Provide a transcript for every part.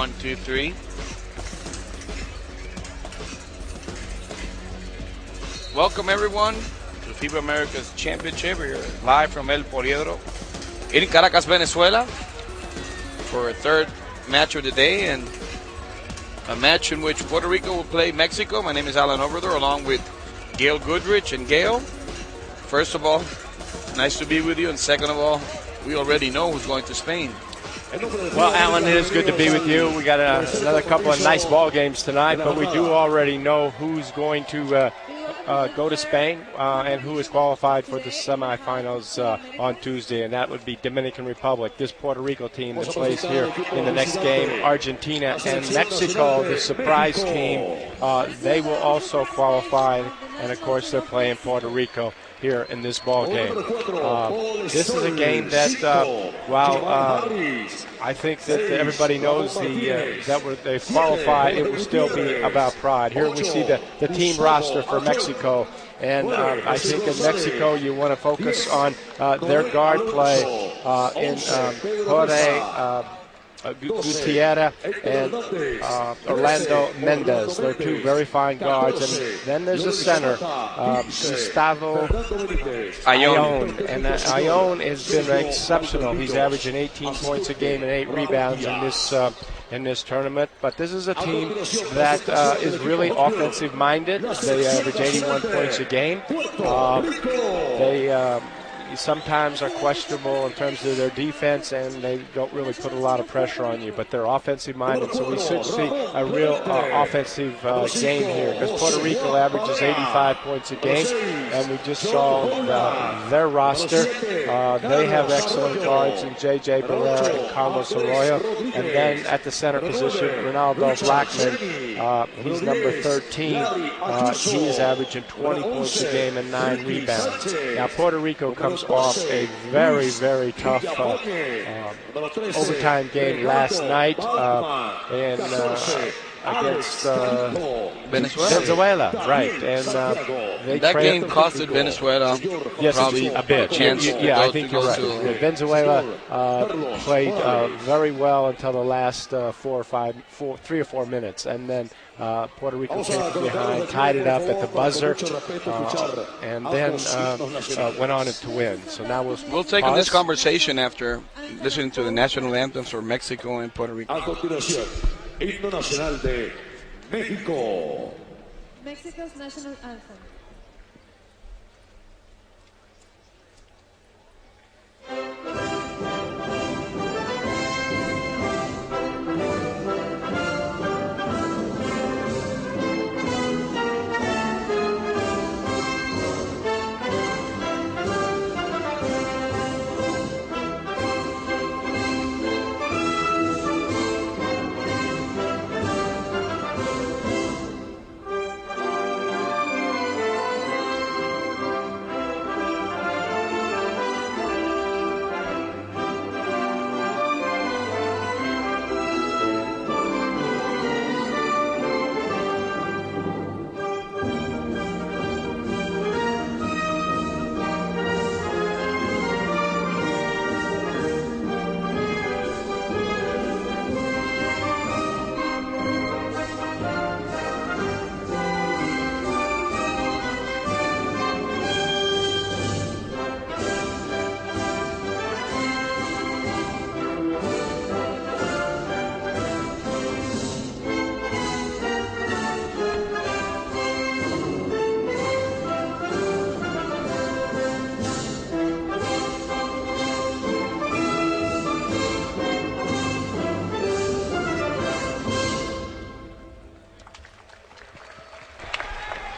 1, 2, 3. Welcome everyone to FIBA America's Championship. We're live from El Poliedro in Caracas, Venezuela, for a third match of the day, and a match in which Puerto Rico will play Mexico. My name is Alan Overthrow, along with Gail Goodrich. And Gail, first of all, nice to be with you, and second of all, we already know who's going to Spain. Well, Alan, it is good to be with you. We got another couple of nice ball games tonight, but we do already know who's going to go to Spain and who is qualified for the semifinals on Tuesday, and that would be Dominican Republic. This Puerto Rico team that plays here in the next game, Argentina and Mexico, the surprise team, they will also qualify, and of course they're playing Puerto Rico here in this ball game. This is a game that, while I think that everybody knows that they qualify, it will still be about pride. Here we see the team roster for Mexico, and I think in Mexico you want to focus on their guard play in Jorge Gutierrez and Orlando Mendez. They're two very fine guards. And then there's a center, Gustavo Ayón. And Ayón has been exceptional. He's averaging 18 points a game and 8 rebounds in this tournament. But this is a team that is really offensive-minded. They average 81 points a game. They sometimes are questionable in terms of their defense, and they don't really put a lot of pressure on you, but they're offensive-minded, so we should see a real offensive game here, because Puerto Rico averages 85 points a game, and we just saw their roster. They have excellent guards in J.J. Barrera and Carlos Arroyo, and then at the center position, Ronaldo Blackman, he's number 13. He is averaging 20 points a game and 9 rebounds. Now, Puerto Rico comes off a very, very tough overtime game last night and against Venezuela, right? And that game costed Venezuela probably a bit. Chance I think you're right. Venezuela played very well until the last 3 or 4 minutes, and then Puerto Rico came from behind, tied it up at the buzzer, and then went on to win. So now we'll take on this conversation after listening to the national anthems for Mexico and Puerto Rico. Himno nacional de México. Mexico's national anthem.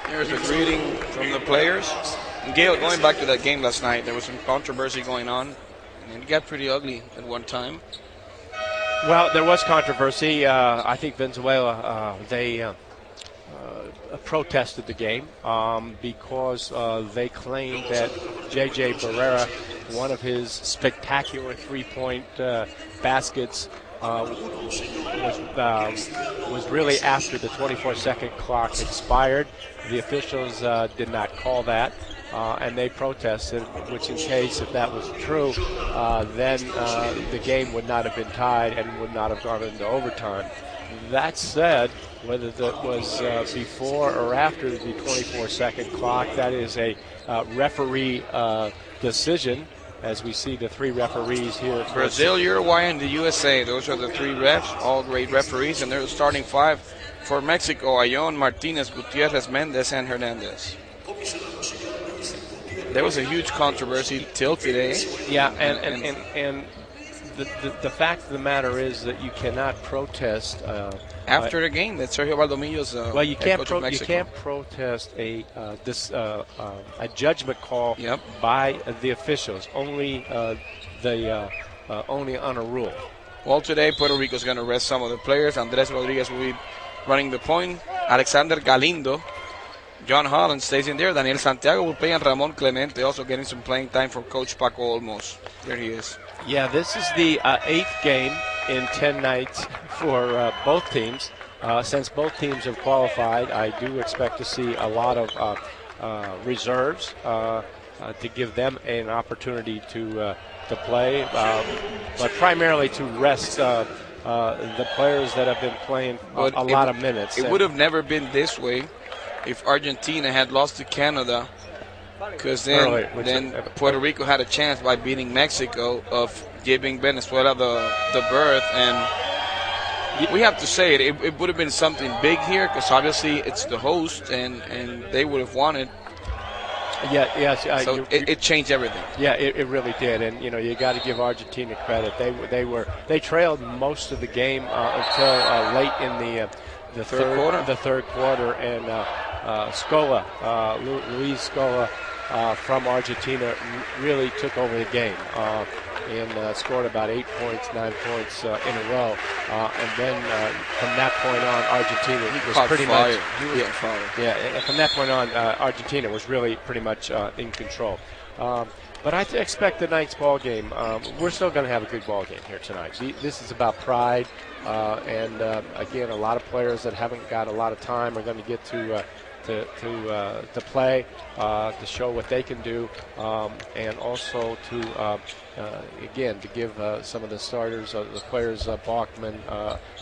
Here's a greeting from the players. And Gail, going back to that game last night, there was some controversy going on, and it got pretty ugly at one time. Well, there was controversy. I think Venezuela, they protested the game because they claimed that J.J. Barrera, one of his spectacular three-point baskets, was really after the 24-second clock expired. The officials did not call that. and they protested, which in case if that was true, then the game would not have been tied and would not have gone into overtime. That said, whether that was before or after the 24-second clock, that is a referee decision, as we see the three referees here. Brazil, Uruguay, and the USA. Those are the three refs, all great referees, and they're the starting five for Mexico: Ayón, Martinez, Gutierrez, Mendez, and Hernandez. There was a huge controversy till today. Yeah, and the fact of the matter is that you cannot protest After the game, that's Sergio Valdomillo's well, you head coach of you Mexico. can't protest a judgment call Yep. by the officials. Only only on a rule. Well, today Puerto Rico is going to rest some of the players. Andres Rodriguez will be running the point. Alexander Galindo. John Holland stays in there. Daniel Santiago will play, and Ramon Clemente also getting some playing time for Coach Paco Olmos. There he is. Yeah, this is the 8th game in 10 nights for both teams. Since both teams have qualified, I do expect to see a lot of reserves to give them an opportunity to play, but primarily to rest the players that have been playing a lot of minutes. It would have never been this way if Argentina had lost to Canada, because then Puerto Rico had a chance by beating Mexico of giving Venezuela the berth. And we have to say it would have been something big here, because obviously it's the host, and they would have won it. Yeah, yes. So it changed everything. Yeah, it really did, and you got to give Argentina credit. They trailed most of the game until late in the third quarter, and Scola, Luis Scola from Argentina really took over the game and scored about 9 points in a row. And then from that point on, Argentina was pretty much. He was on fire. Yeah, and from that point on, Argentina was really pretty much in control. But I expect the night's ball game. We're still going to have a good ball game here tonight. This is about pride, and again, a lot of players that haven't got a lot of time are going to get to play, to show what they can do, and also to again to give some of the starters, the players, Bachman,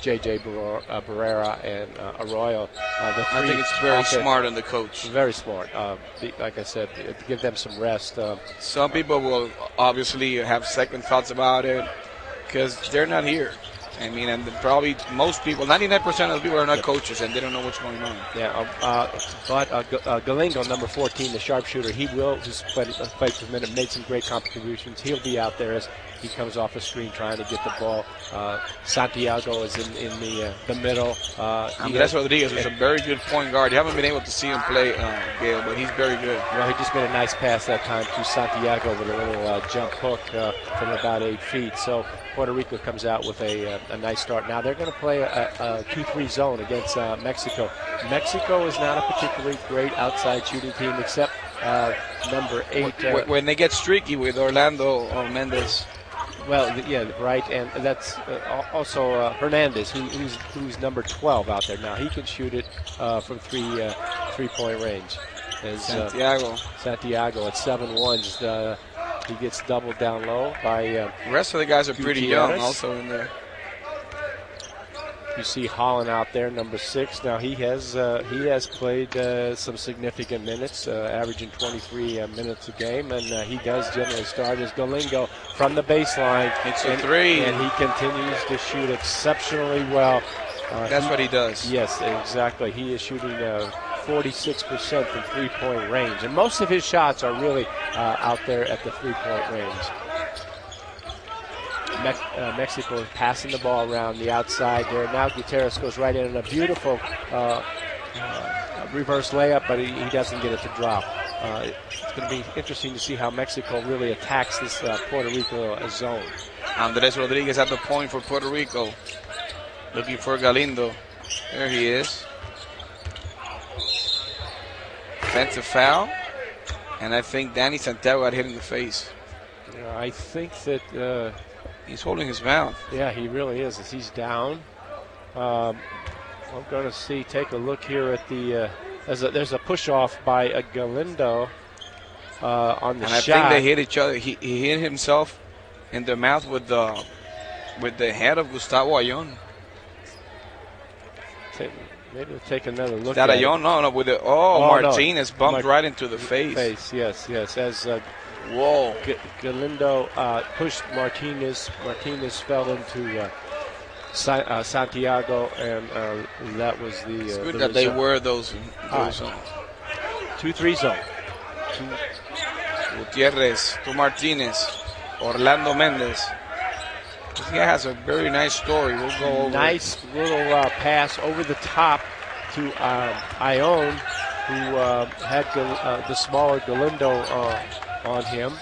J.J. Barrera, and Arroyo. I think it's very smart on the coach. Very smart. Like I said, to give them some rest. Some people will obviously have second thoughts about it because they're not here. I mean, and probably most people, 99% of the people are not coaches, and they don't know what's going on. Yeah, but Galindo, number 14, the sharpshooter, who's played for a minute, made some great contributions. He'll be out there as he comes off a screen trying to get the ball. Santiago is in the middle. Andres Rodriguez is a very good point guard. You haven't been able to see him play, Gail, but he's very good. Well, he just made a nice pass that time to Santiago with a little jump hook from about 8 feet. So Puerto Rico comes out with a nice start. Now they're going to play a 2-3 zone against Mexico. Mexico is not a particularly great outside shooting team, except number 8. When they get streaky with Orlando or Mendez. Well, yeah, right, and that's also Hernandez, who's number 12 out there now. He can shoot it from three-point range. Santiago at 7'1". He gets doubled down low by. The rest of the guys are pretty young, also in there. You see Holland out there, number 6. Now he has played some significant minutes, averaging 23 minutes a game, and he does generally start as Galindo from the baseline. It's a 3, and he continues to shoot exceptionally well. That's what he does. Yes, exactly. He is shooting 46% from three-point range, and most of his shots are really out there at the three-point range. Mexico is passing the ball around the outside there. Now Gutierrez goes right in, and a beautiful reverse layup, but he doesn't get it to drop. It's going to be interesting to see how Mexico really attacks this Puerto Rico zone. Andres Rodriguez at the point for Puerto Rico. Looking for Galindo. There he is. Offensive foul. And I think Danny Santiago got hit in the face. Yeah, I think that... he's holding his mouth. Yeah, he really is. As he's down. I'm going to take a look here at the... there's a push-off by Galindo. on the and shot. I think they hit each other. He hit himself in the mouth with the head of Gustavo Ayon. Maybe we'll take another look Is that at Ayon? it. No, with the Martinez bumped right into the face. Yes. As Whoa. Galindo pushed Martinez. Martinez fell into Santiago, and that was the. It's good the that they result. were those 2-3 zone. Gutierrez to Martinez, Orlando Mendez. This guy has a very nice story. We'll go over. Nice little pass over the top to Ayon, who had the smaller Galindo on him.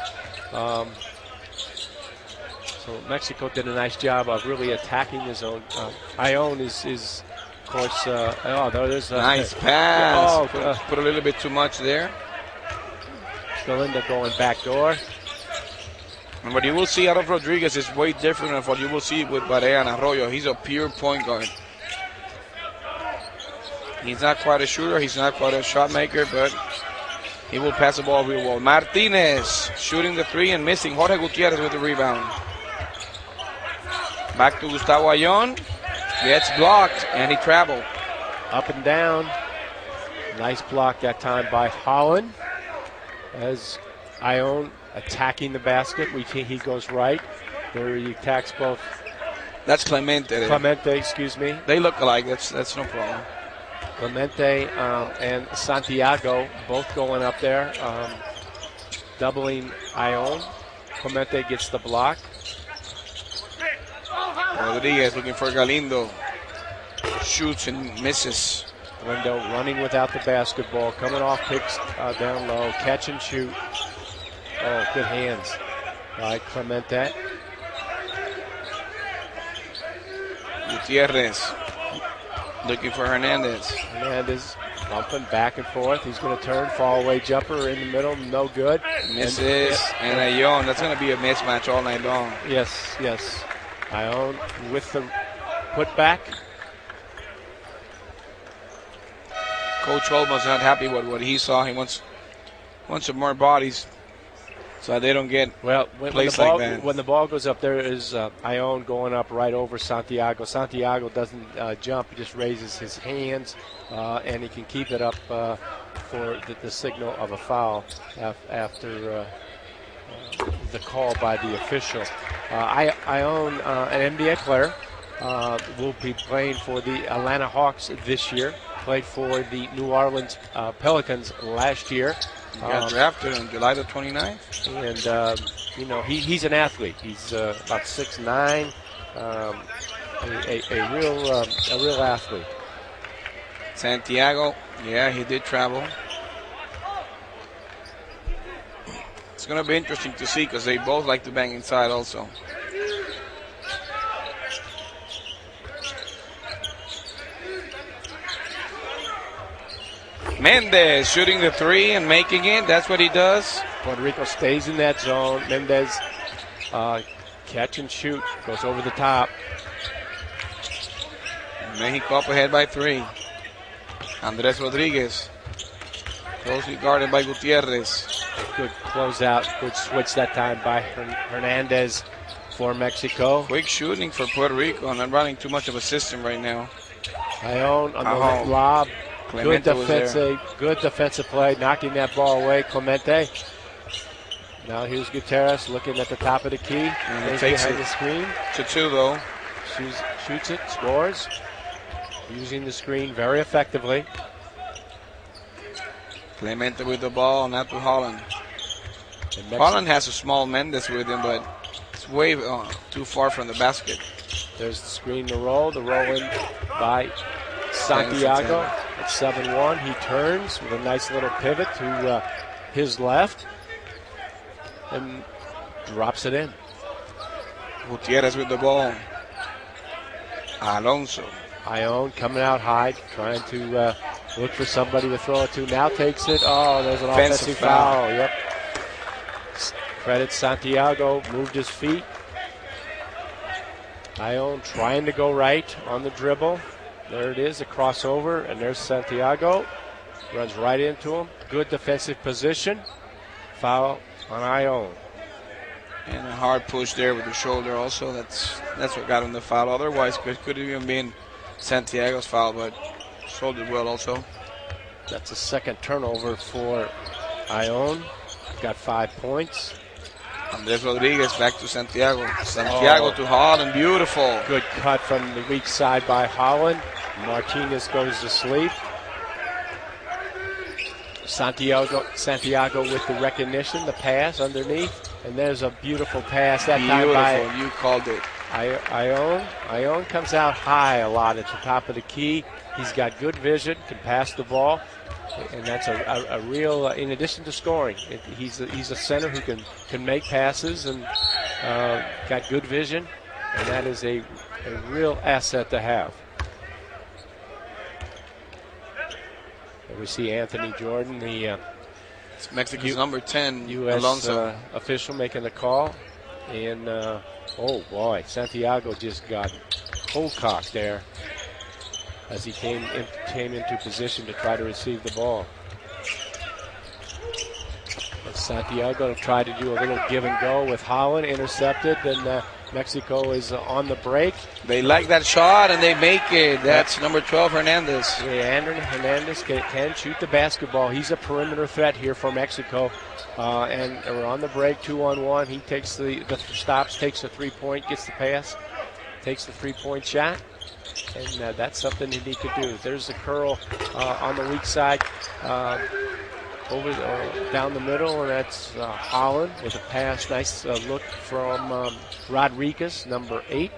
So Mexico did a nice job of really attacking his own. Ayon is of course, there's a nice pass. Yeah, put a little bit too much there. Galindo going back door. And what you will see out of Rodriguez is way different than what you will see with Barea and Arroyo. He's a pure point guard. He's not quite a shooter. He's not quite a shot maker, but he will pass the ball real well. Martinez shooting the three and missing. Jorge Gutierrez with the rebound. Back to Gustavo Ayon. Gets blocked, and he traveled. Up and down. Nice block that time by Holland. As Ayon attacking the basket, he goes right. There he attacks both. That's Clemente. Excuse me. They look alike. That's no problem. Clemente and Santiago both going up there, doubling Ayon. Clemente gets the block. Rodriguez looking for Galindo. Shoots and misses. Galindo running without the basketball, coming off picks down low, catch and shoot. Oh, good hands by Clemente. Gutierrez looking for Hernandez. Hernandez bumping back and forth. He's going to turn, fall away jumper in the middle, no good. Misses, and Ayon. That's going to be a mismatch all night long. Yes. Ayon with the putback. Coach Holman's not happy with what he saw. He wants some more bodies so they don't get plays like that. When the ball goes up, there is Ayon going up right over Santiago. Santiago doesn't jump. He just raises his hands, and he can keep it up for the signal of a foul after the call by the official. Ayon, an NBA player, will be playing for the Atlanta Hawks this year. Played for the New Orleans Pelicans last year. He got drafted on July the 29th. And, he's an athlete. He's about 6'9", a real athlete. Santiago, he did travel. It's going to be interesting to see because they both like to bang inside also. Mendez shooting the three and making it. That's what he does. Puerto Rico stays in that zone. Mendez catch and shoot. Goes over the top. Mexico up ahead by 3. Andres Rodriguez. Closely guarded by Gutierrez. Good closeout. Good switch that time by Hernandez for Mexico. Quick shooting for Puerto Rico. Not running too much of a system right now. Ayon on the lob. Good Clemente defensive play, knocking that ball away. Clemente. Now here's Gutierrez looking at the top of the key. And he takes it the screen. to 2 though. Shoots it, scores. Using the screen very effectively. Clemente with the ball, not to Holland. Holland has a small Mendez with him, but it's way too far from the basket. There's the screen to roll. The roll in by Santiago. It's 7-1. He turns with a nice little pivot to his left and drops it in. Gutierrez with the ball. Alonso. Ayon coming out high, trying to look for somebody to throw it to. Now takes it. Oh, there's an offensive foul. Yep. Credit Santiago, moved his feet. Ayon trying to go right on the dribble. There it is, a crossover, and there's Santiago. Runs right into him. Good defensive position. foul on Ione. And a hard push there with the shoulder also. That's what got him the foul. Otherwise, could have even been Santiago's foul, but sold it well also. That's a second turnover for Ione. Got 5 points. Andres Rodriguez back to Santiago. Santiago to Holland. Beautiful. Good cut from the weak side by Holland. Martinez goes to sleep. Santiago with the recognition, the pass underneath. And there's a beautiful pass that time by you called it. Ione. Ione comes out high a lot at the top of the key. He's got good vision, can pass the ball. And that's a real, in addition to scoring, he's a center who can make passes and got good vision. And that is a real asset to have. And we see Anthony Jordan, the it's Mexico's number 10, U.S. Official, making the call. And, oh, boy, Santiago just got cold cocked there as he came into position to try to receive the ball. And Santiago tried to do a little give and go with Holland, intercepted, and Mexico is on the break. They like that shot, and they make it. That's number 12, Hernandez. Yeah, Hernandez can shoot the basketball. He's a perimeter threat here for Mexico. And we're on the break, 2-on-1. He takes the stops, takes the three-point, gets the pass, takes the three-point shot. And that's something that he could do. There's the curl on the weak side over down the middle, and that's Holland with a pass. Nice look from Rodriguez, number 8.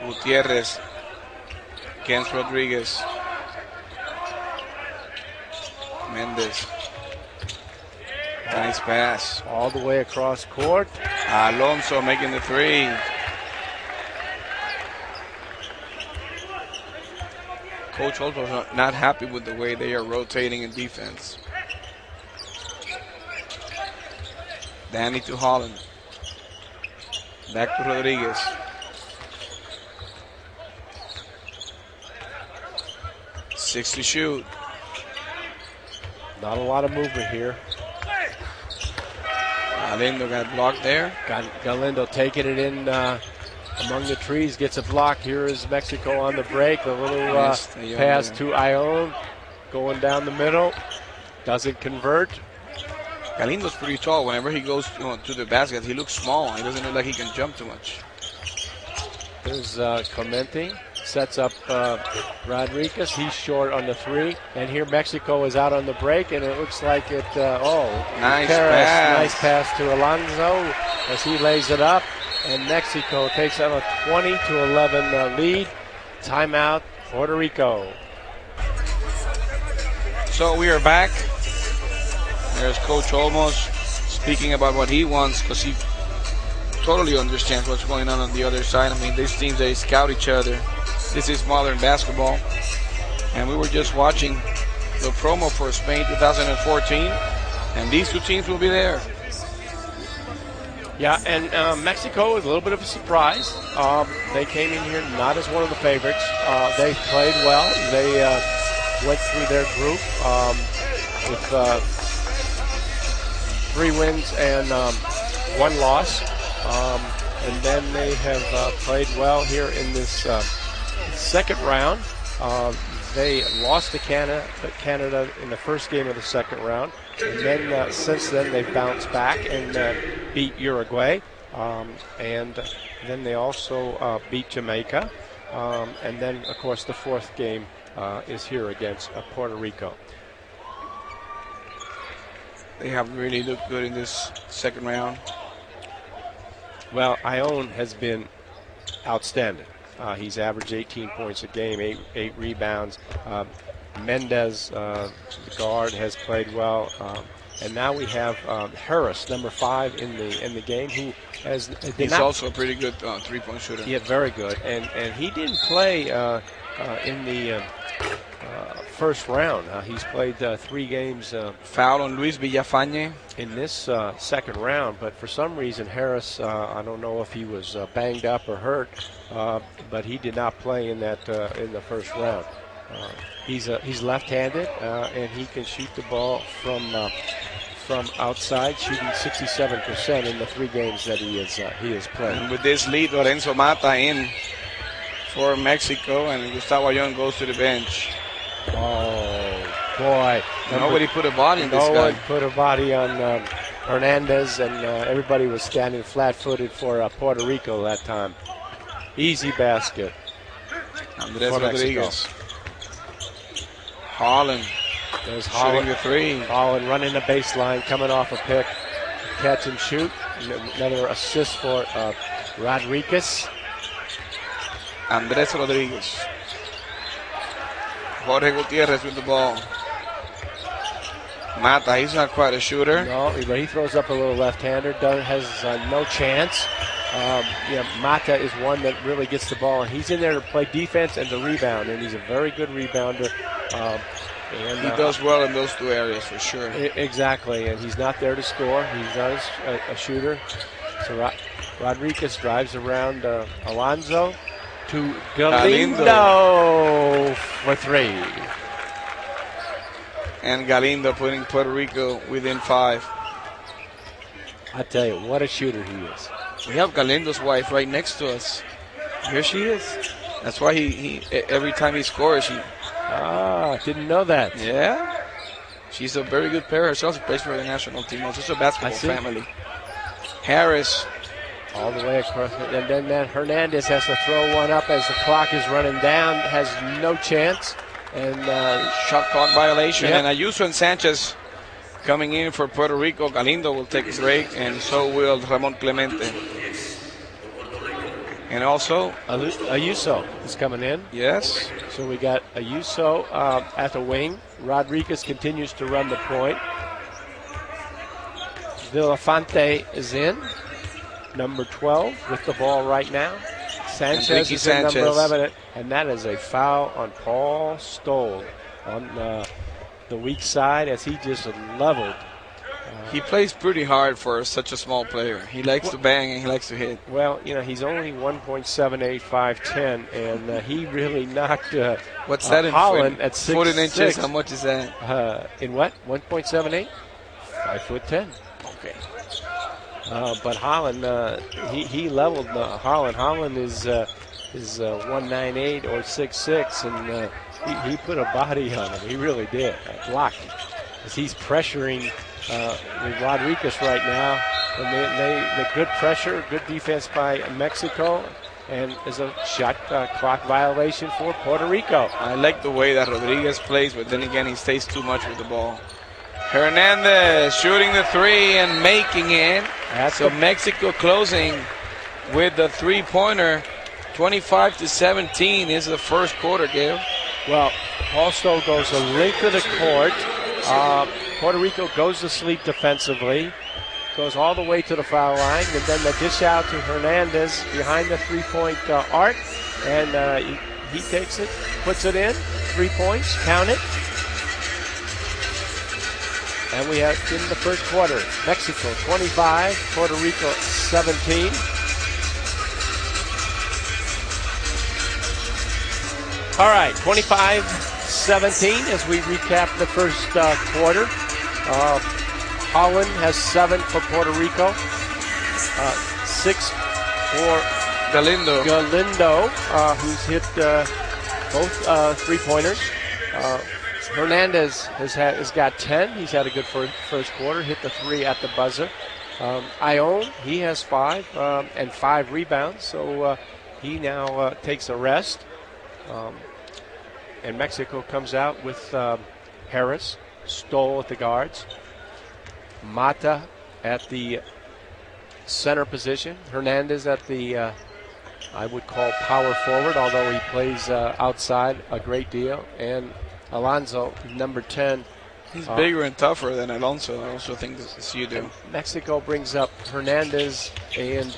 Gutierrez against Rodriguez. Mendez. Nice pass. All the way across court. Alonso making the three. Coach Holt's not happy with the way they are rotating in defense. Danny to Holland. Back to Rodriguez. Six to shoot. Not a lot of movement here. Galindo got blocked there. Galindo taking it in among the trees, gets a block. Here is Mexico on the break. A little pass to Ione, going down the middle. Doesn't convert. Galindo's pretty tall. Whenever he goes to the basket, he looks small. He doesn't look like he can jump too much. There's Clemente. Sets up Rodriguez. He's short on the three. And here Mexico is out on the break, and it looks like it, nice Perez, pass. Nice pass to Alonso as he lays it up. And Mexico takes on a 20-11 lead. Timeout, Puerto Rico. So we are back. There's Coach Olmos speaking about what he wants, because he totally understands what's going on the other side. I mean, these teams, they scout each other. This is modern basketball. And we were just watching the promo for Spain 2014, and these two teams will be there. Yeah, and Mexico is a little bit of a surprise. They came in here not as one of the favorites. They played well. They went through their group with 3 wins and 1 loss. And then they have played well here in this second round. They lost to Canada in the first game of the second round. And then since then they've bounced back and beat Uruguay. And then they also beat Jamaica. And then, of course, the fourth game is here against Puerto Rico. They have really looked good in this second round. Well, Ione has been outstanding. He's averaged 18 points a game, 8 rebounds. Mendez, the guard, has played well. And now we have Harris, number 5 in the game, who has. He's also a pretty good three-point shooter. Yeah, very good. And he didn't play in the first round. He's played 3 games. Foul on Luis Villafañe In this second round, but for some reason Harris, I don't know if he was banged up or hurt, but he did not play in that in the first round. He's left-handed, and he can shoot the ball from from outside, shooting 67% in the 3 games that he has played. And with this lead, Lorenzo Mata in for Mexico, and Gustavo Ayón goes to the bench. Oh, boy. Nobody put a body in this No guy. one put a body on Hernandez, and everybody was standing flat-footed for Puerto Rico that time. Easy basket. Andres for Rodriguez. Holland There's shooting Holland. the 3. Holland running the baseline, coming off a pick. Catch and shoot. Another assist for Rodriguez. Andres Rodriguez. Jorge Gutierrez with the ball. Mata, he's not quite a shooter. No, but he throws up a little left-hander. Has no chance. Mata is one that really gets the ball, and he's in there to play defense and to rebound, and he's a very good rebounder. He does well in those 2 areas for sure. Exactly, and he's not there to score. He's not a shooter. So Rodriguez drives around Alonso to Galindo for 3. And Galindo putting Puerto Rico within 5. I tell you, what a shooter he is. We have Galindo's wife right next to us. Here she is. That's why he every time he scores, Didn't know that. yeah. She's a very good player herself. She plays for the national team. It's just a basketball family. Harris. All the way across. And then that Hernandez has to throw one up as the clock is running down. Has no chance. And Shot clock violation. Yep. And Ayuso and Sanchez coming in for Puerto Rico. Galindo will take his break, and so will Ramon Clemente. And also, Ayuso is coming in. yes, So we got Ayuso at the wing. Rodriguez continues to run the point. Villafante is in. Number 12 with the ball right now. Sanchez is in number 11. And that is a foul on Paul Stoll on the weak side as he just leveled. he plays pretty hard for such a small player. He likes to bang and he likes to hit. Well, he's only 1.78, 5'10", and he really knocked What's that in Holland foot, at 6'6". foot in inches? How much is that? In what? 1.78? 5'10". Okay. But Holland, he leveled Holland. Holland is 198 or 6'6", and he put a body on him. He really did. A block. As he's pressuring with Rodriguez right now. And the good pressure, good defense by Mexico, and is a shot clock violation for Puerto Rico. I like the way that Rodriguez plays, but then again, he stays too much with the ball. Hernandez shooting the 3 and making it. So Mexico closing with the 3-pointer. 25-17 is the first quarter, Gail. Well, Paul Stoll goes a length of the court. Puerto Rico goes to sleep defensively, goes all the way to the foul line, and then the dish out to Hernandez behind the three-point arc, and he takes it, puts it in, 3 points, count it. And we have in the first quarter, Mexico 25, Puerto Rico 17. All right, 25-17 as we recap the first quarter. Holland has 7 for Puerto Rico, 6 for Galindo, who's hit both three-pointers. Hernandez has got 10. He's had a good first quarter, hit the 3 at the buzzer. Ayón, he has 5 and 5 rebounds, so he now takes a rest. And Mexico comes out with Harris, Stoll at the guards, Mata at the center position, Hernandez at the, I would call power forward, although he plays outside a great deal, and Alonso, number 10. He's bigger and tougher than Alonso. I also think this is you do. Mexico brings up Hernandez and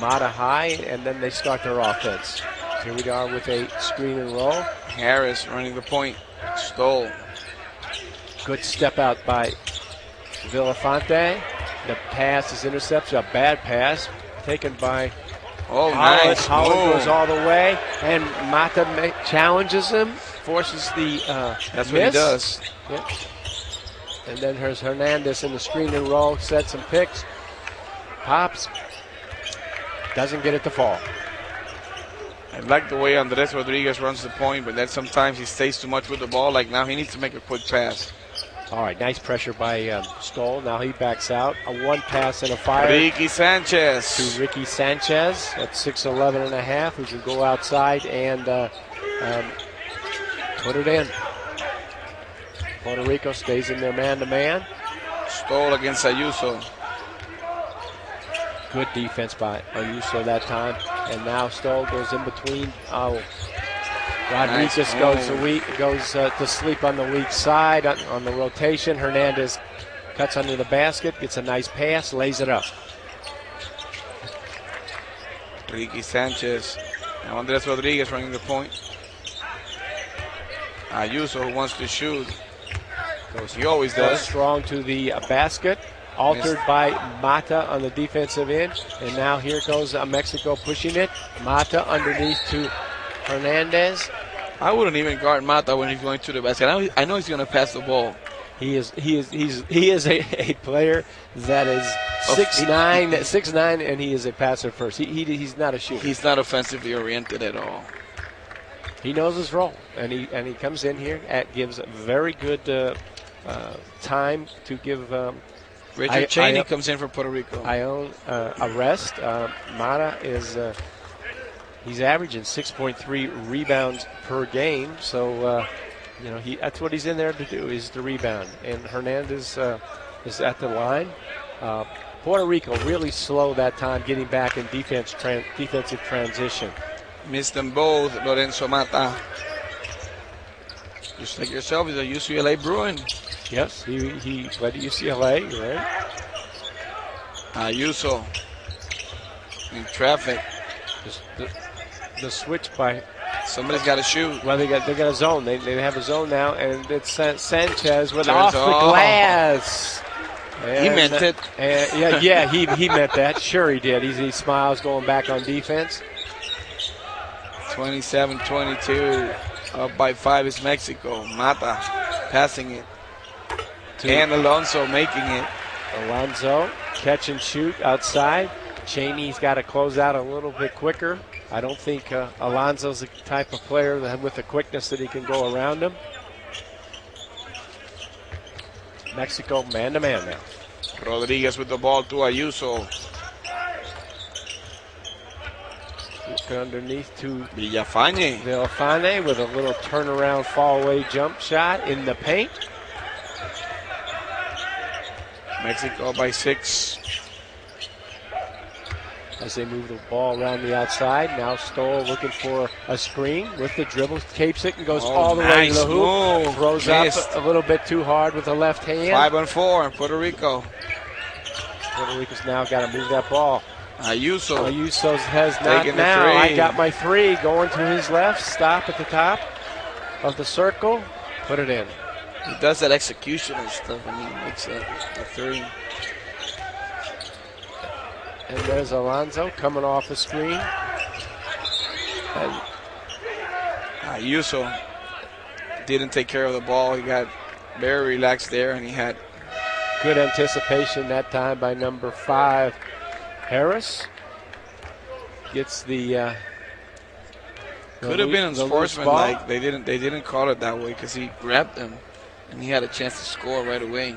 Mata high, and then they start their offense. Here we are with a screen and roll. Harris running the point. Stoll. Good step out by Villafante. The pass is intercepted. A bad pass taken by Oh, Holland. nice. Holland goes all the way, and Mata challenges him, forces the That's miss. what he does. Yep. And then there's Hernandez in the screen and roll, sets some picks, pops, doesn't get it to fall. I like the way Andres Rodriguez runs the point, but then sometimes he stays too much with the ball. Like now, he needs to make a quick pass. All right, nice pressure by Stoll. Now he backs out. A one pass and a fire. Ricky Sanchez. To Ricky Sanchez at 6'11 and a half, who can go outside and put it in. Puerto Rico stays in their man-to-man. Stoll against Ayuso. Good defense by Ayuso that time. And now Stoll goes in between. Oh, Rodriguez Nice goes to sleep on the weak side on the rotation. Hernandez cuts under the basket, gets a nice pass, lays it up. Ricky Sanchez. Now Andres Rodriguez running the point. Ayuso, who wants to shoot. He always Goes does. strong to the basket. Altered by Mata on the defensive end. And now here goes Mexico pushing it. Mata underneath to Hernandez. I wouldn't even guard Mata when he's going to the basket. I know he's going to pass the ball. He is a player that is 6'9", and he is a passer first. He's not a shooter. He's not offensively oriented at all. He knows his role, and he comes in here gives very good time to give. Richard Cheney comes in for Puerto Rico. Ione a rest. Mata is he's averaging 6.3 rebounds per game, so that's what he's in there to do, is to rebound. And Hernandez is at the line. Puerto Rico really slow that time getting back in defensive transition. Missed them both, Lorenzo Mata. Just like yourself, he's a UCLA Bruin. Yes, he played at UCLA, right? Ayuso in traffic. The switch by somebody's got to shoot. Well, they got a zone. They have a zone now, and it's Sanchez with off the glass. And, he meant it. He meant that. Sure, he did. He smiles going back on defense. 27-22. Up by 5 is Mexico. Mata passing it. And Alonso making it. Alonso, catch and shoot outside. Cheney's got to close out a little bit quicker. I don't think Alonso's the type of player that with the quickness that he can go around him. Mexico man-to-man now. Rodriguez with the ball to Ayuso. Underneath to Villafane. Villafane with a little turnaround fall-away jump shot in the paint. Mexico by 6. As they move the ball around the outside. Now Stoll looking for a screen with the dribble. Capes it and goes all the way to the hoop. Throws up a little bit too hard with the left hand. 5-4, Puerto Rico. Puerto Rico's now got to move that ball. Ayuso has not now. I got my three going to his left. Stop at the top of the circle. Put it in. He does that executioner stuff. I mean, makes a three. And there's Alonso coming off the screen. And Ayuso didn't take care of the ball. He got very relaxed there, and he had good anticipation that time by number 5. Harris gets the could have been unsportsmanlike. They didn't call it that way because he grabbed him and he had a chance to score right away.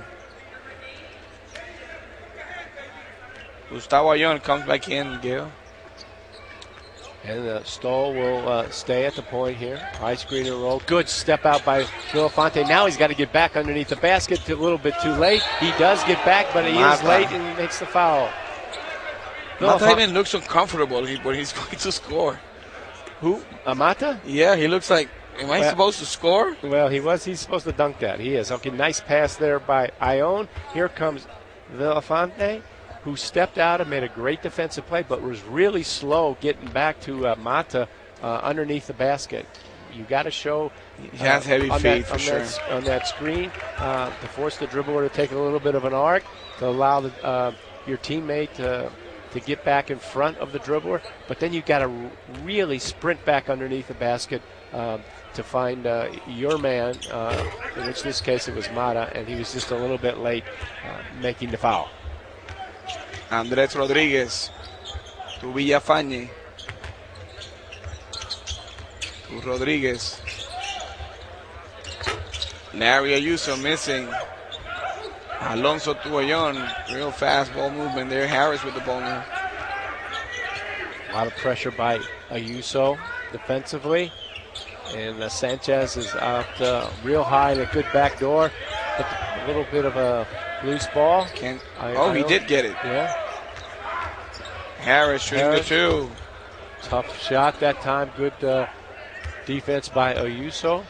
Gustavo Ayón comes back in, Gail. And Stoll will stay at the point here. High screen and roll. Good step out by Villafane. Now he's got to get back underneath the basket. A little bit too late. He does get back, but he is late and he makes the foul. Mata even looks uncomfortable when he's going to score. Who? Mata? Yeah, he looks like, am I supposed to score? Well, he's supposed to dunk that. He is. Okay, nice pass there by Ayón. Here comes Villafane, who stepped out and made a great defensive play, but was really slow getting back to Mata underneath the basket. You got to show he has heavy feet for sure on that screen to force the dribbler to take a little bit of an arc to allow your teammate to get back in front of the dribbler, but then you got to really sprint back underneath the basket to find your man, in which this case it was Mata, and he was just a little bit late making the foul. Andrés Rodríguez to Villafañe. To Rodríguez. Larry Ayuso missing. Alonso to Ayon. Real fast ball movement there. Harris with the ball now. A lot of pressure by Ayuso defensively. And Sanchez is out real high and a good back door. But a little bit of a loose ball. He did get it. Yeah. Harris shooting the two. Tough shot that time. Good defense by Ayuso.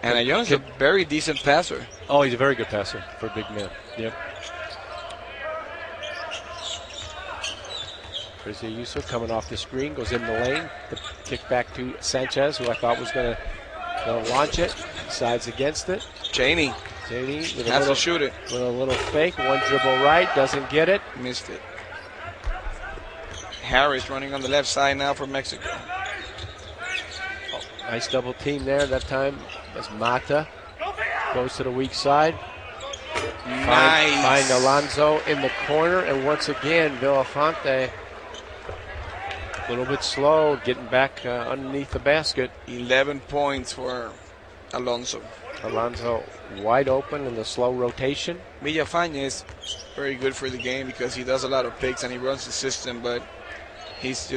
And Ayon's a very decent passer. Oh, he's a very good passer for a big man. Yep. There's Ayuso coming off the screen, goes in the lane. The kick back to Sanchez, who I thought was going to launch it. Decides against it. Chaney has to shoot it. With a little fake. One dribble right, doesn't get it. Missed it. Harris running on the left side now for Mexico. Oh, nice double team there that time as Mata goes to the weak side. Nice. Find Alonso in the corner, and once again, Villafañe a little bit slow, getting back underneath the basket. 11 points for Alonso. Alonso wide open in the slow rotation. Villafañe is very good for the game because he does a lot of picks and he runs the system, but he's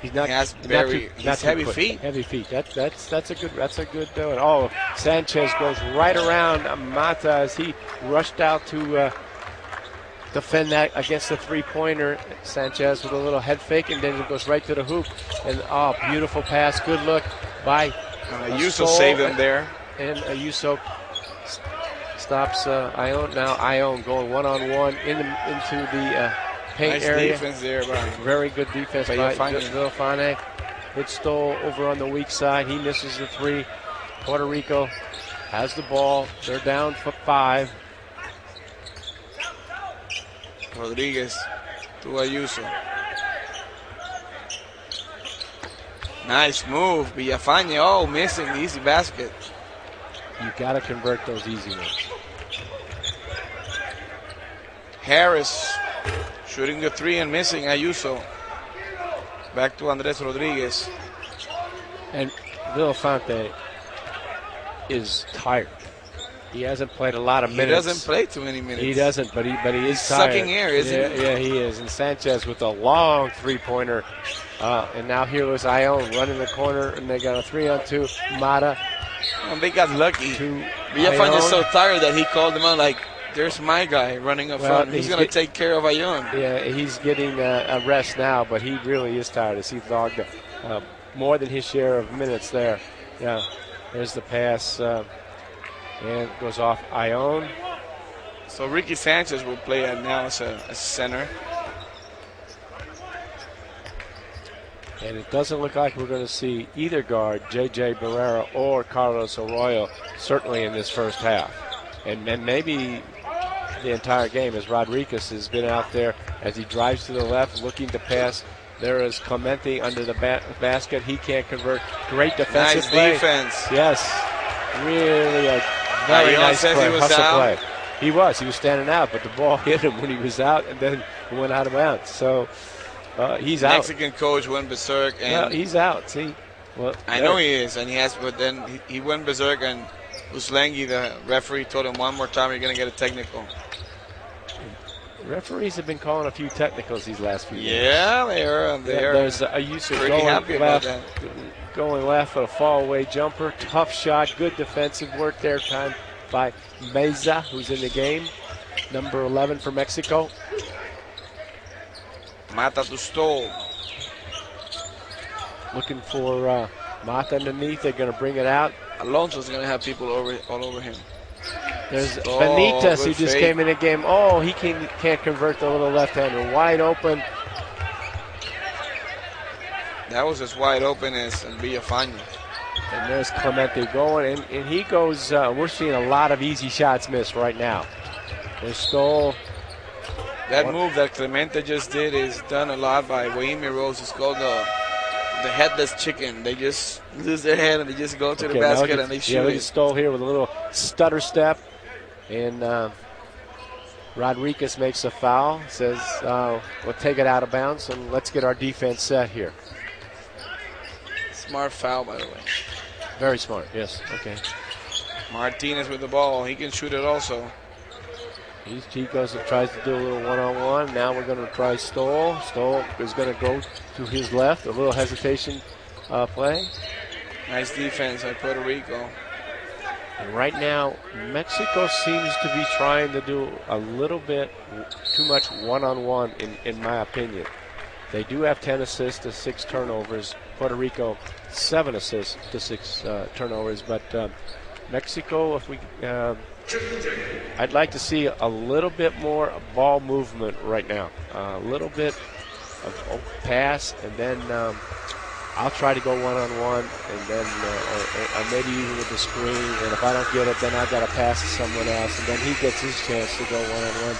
heavy feet. Heavy feet. That's a good doing. Oh, Sanchez goes right around Mata as he rushed out to defend that against the three-pointer. Sanchez with a little head fake, and then it goes right to the hoop. And beautiful pass. Good look by Ayuso saved him there. And Ayuso stops Ione. Now Ione going one-on-one into the paint area. Nice defense there by very good defense by Villafañe. Good stole over on the weak side. He misses the three. Puerto Rico has the ball. They're down for 5. Rodríguez to Ayuso. Nice move. Villafañe. Oh, missing the easy basket. You got to convert those easy ones. Harris shooting the three and missing. Ayuso. Back to Andrés Rodríguez. And Villafañe is tired. He hasn't played a lot of minutes. He doesn't play too many minutes. He doesn't, but he is He's tired. Sucking air, isn't he? Yeah, he is. And Sanchez with a long three-pointer. And now here was Ione running the corner, and they got a 3-on-2. Mata. And they got lucky. Villafañe is so tired that he called him out like, there's my guy running up front. He's going to take care of Ione. Yeah, he's getting a rest now, but he really is tired as he logged more than his share of minutes there. Yeah, there's the pass. And goes off Ione. So Ricky Sanchez will play now as a center. And it doesn't look like we're going to see either guard, J.J. Barrera or Carlos Arroyo, certainly in this first half. And maybe the entire game, as Rodriguez has been out there as he drives to the left, looking to pass. There is Clemente under the basket. He can't convert. Great defensive play. Nice defense. Yes. Really a very nice play. He was down. Play. He was standing out, but the ball hit him when he was out, and then he went out of bounds. So he's out. Mexican coach went berserk. And he's out. See, I know he is, and he has. But then he went berserk, and Uslengi, the referee, told him one more time, you're going to get a technical. Referees have been calling a few technicals these last few years. Yeah, they are. There's Ayuso pretty happy about that. Going left for a fall-away jumper. Tough shot. Good defensive work there. Time by Meza, who's in the game. Number 11 for Mexico. Mata to Stoll. Looking for Mata underneath. They're going to bring it out. Alonso's going to have people all over him. There's Benitez, who just came in the game. Oh, he can't convert the little left-hander. Wide open. That was as wide open as Villafañe. And there's Clemente going, and he goes, we're seeing a lot of easy shots missed right now. There's Stoll That move that Clemente just did is done a lot by Wayne Rose. It's called the headless chicken. They just lose their head and they just go to the basket and they shoot look it. at Stoll here with a little stutter step. And Rodriguez makes a foul. Says, we'll take it out of bounds and let's get our defense set here. Smart foul, by the way. Very smart, yes. Okay. Martinez with the ball. He can shoot it also. He goes and tries to do a little one-on-one. Now we're going to try Stoll. Stoll is going to go to his left. A little hesitation play. Nice defense by Puerto Rico. And right now, Mexico seems to be trying to do a little bit too much one-on-one, in my opinion. They do have 10 assists to 6 turnovers. Puerto Rico, 7 assists to 6 turnovers. But Mexico, if we, I'd like to see a little bit more ball movement right now. A little bit of pass, and then I'll try to go one-on-one, and then or maybe even with the screen. And if I don't get it, then I've got to pass to someone else, and then he gets his chance to go one-on-one.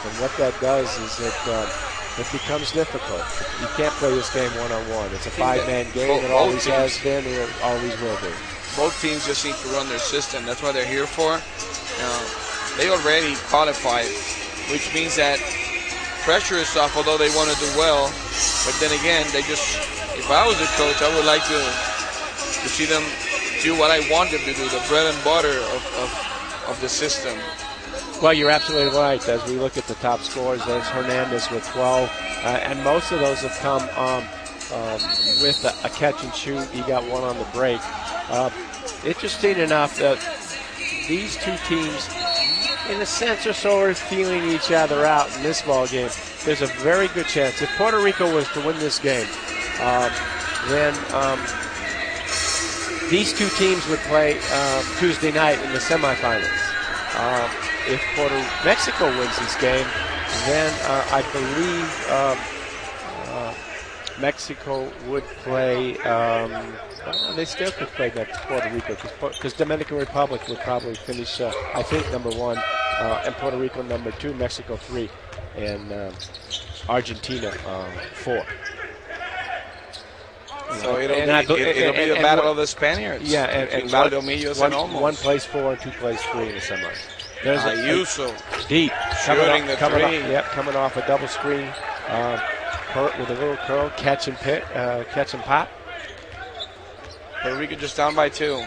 And what that does is it becomes difficult. You can't play this game one-on-one. It's a 5-man game. It always has been, and it always will be. Both teams just need to run their system. That's what they're here for. They already qualified, which means that pressure is off, although they want to do well. But then again, if I was a coach, I would like to see them do what I want them to do, the bread and butter of the system. Well, you're absolutely right. As we look at the top scorers, there's Hernandez with 12, and most of those have come with a catch and shoot. He got one on the break. Interesting enough that these two teams, in a sense, are sort of feeling each other out in this ball game. There's a very good chance if Puerto Rico was to win this game, then these two teams would play Tuesday night in the semifinals. If Mexico wins this game, then I believe Mexico would play. They still could play next Puerto Rico because Dominican Republic would probably finish, I think, number 1, and Puerto Rico number 2, Mexico 3, and Argentina 4. So it'll be a battle of the Spaniards. Yeah, and Valdomillos and Olmos. One plays 4 and 2 plays 3 in the semis. There's Ayuso deep shooting the three. Coming off a double screen with a little curl, catch and pop. Puerto Rico just down by 2.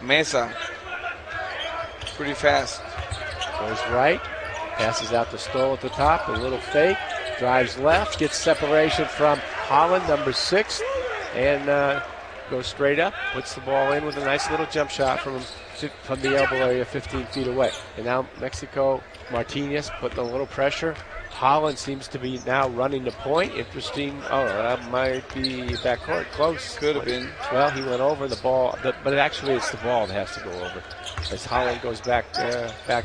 Mesa, pretty fast. Goes right, passes out to Stoll at the top, a little fake, drives left, gets separation from Holland, number 6, and goes straight up, puts the ball in with a nice little jump shot from the elbow area 15 feet away. And now Mexico, Martinez putting a little pressure. Holland seems to be now running the point. Interesting. Oh, that might be backcourt. Close. Could have been. Well, he went over the ball, but actually it's the ball that has to go over. As Holland goes back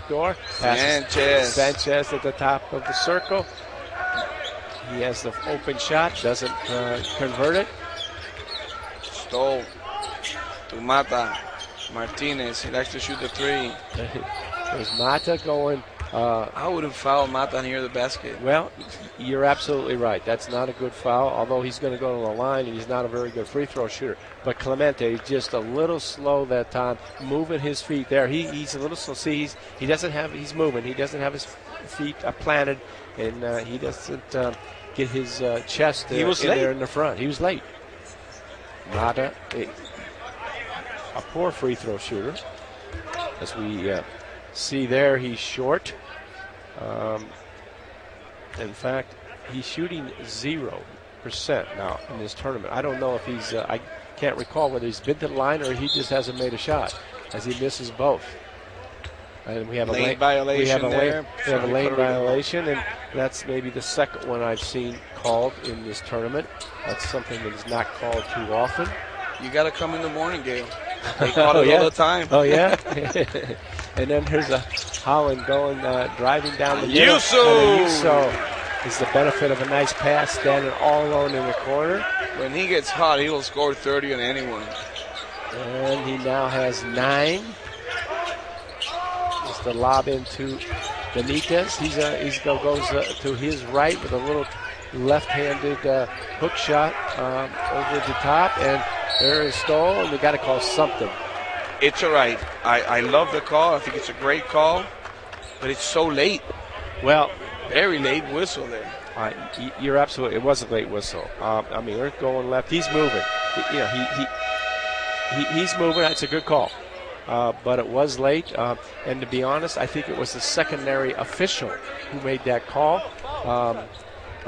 door. Sanchez at the top of the circle. He has the open shot, doesn't convert it. Stoll to Mata. Martinez, he likes to shoot the 3. There's Mata going. I would have fouled Mata near the basket. Well, you're absolutely right. That's not a good foul, although he's going to go to the line, and he's not a very good free throw shooter. But Clemente, just a little slow that time, moving his feet there. He's a little slow. See, he's moving. He doesn't have his feet planted, and he doesn't get his chest he was in late. There in the front. He was late. Mata, a poor free throw shooter. As we see there, he's short. In fact, he's shooting 0% now in this tournament. I don't know if he's, I can't recall whether he's been to the line or he just hasn't made a shot, as he misses both. And we have lane violation. We have a lane Rico. violation, and that's maybe the second one I've seen called in this tournament. That's something that is not called too often. You got to come in the morning, Gail. They call it all the time. Oh, yeah? And then there's a Holland going, driving down the middle. Ayuso is the benefit of a nice pass, standing all alone in the corner. When he gets hot, he'll score 30 on anyone. And he now has 9. Just the lob into Benitez. He goes to his right with a little left-handed hook shot over the top, and there is Stoll, and we got to call something. It's all right. I love the call. I think it's a great call, but it's so late. Well, very late whistle there. You're absolutely. It was a late whistle. I mean, we're going left. He's moving. He's moving. That's a good call. But it was late. And to be honest, I think it was the secondary official who made that call.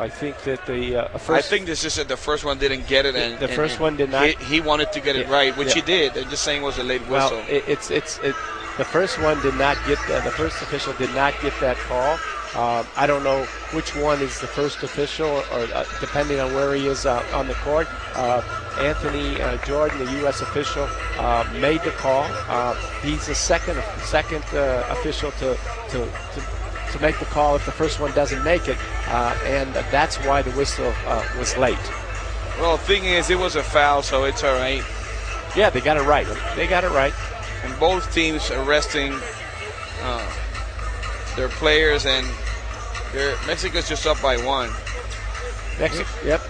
I think that the first. I think this is that the first one didn't get it, and the first one did not. He wanted to get it right, which he did. I'm just saying it was a late whistle. Well, it's the first one did not get that. The first official did not get that call. I don't know which one is the first official, or depending on where he is on the court. Anthony Jordan, the U.S. official, made the call. He's the second official to make the call if the first one doesn't make it, and that's why the whistle was late. Well, the thing is, it was a foul, so it's all right. Yeah, they got it right. And both teams are resting their players, and Mexico's just up by 1.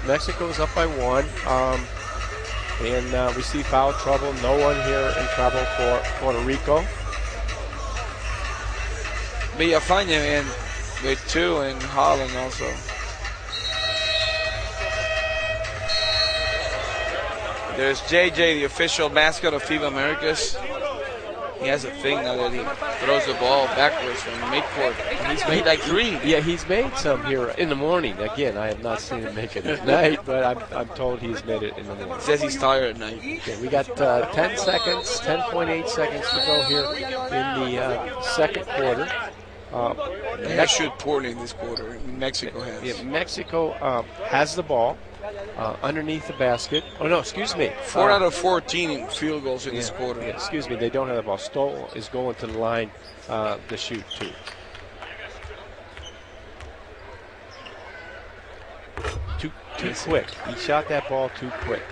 Mexico's up by 1. And we see foul trouble. No one here in trouble for Puerto Rico. Villafaña in with 2, and Holland also. There's JJ, the official mascot of FIBA Americas. He has a thing now that he throws the ball backwards from midcourt. He's made like 3. Yeah, he's made some here in the morning. Again, I have not seen him make it at night, but I'm told he's made it in the morning. He says he's tired at night. Okay, we got 10 seconds, 10.8 seconds to go here in the second quarter. They shoot poorly in this quarter. Mexico has. Yeah, Mexico has the ball underneath the basket. Oh, no, excuse me. 4 out of 14 field goals in this quarter. Yeah, excuse me, they don't have the ball. Stoll is going to the line to shoot, too. Too quick. He shot that ball too quick.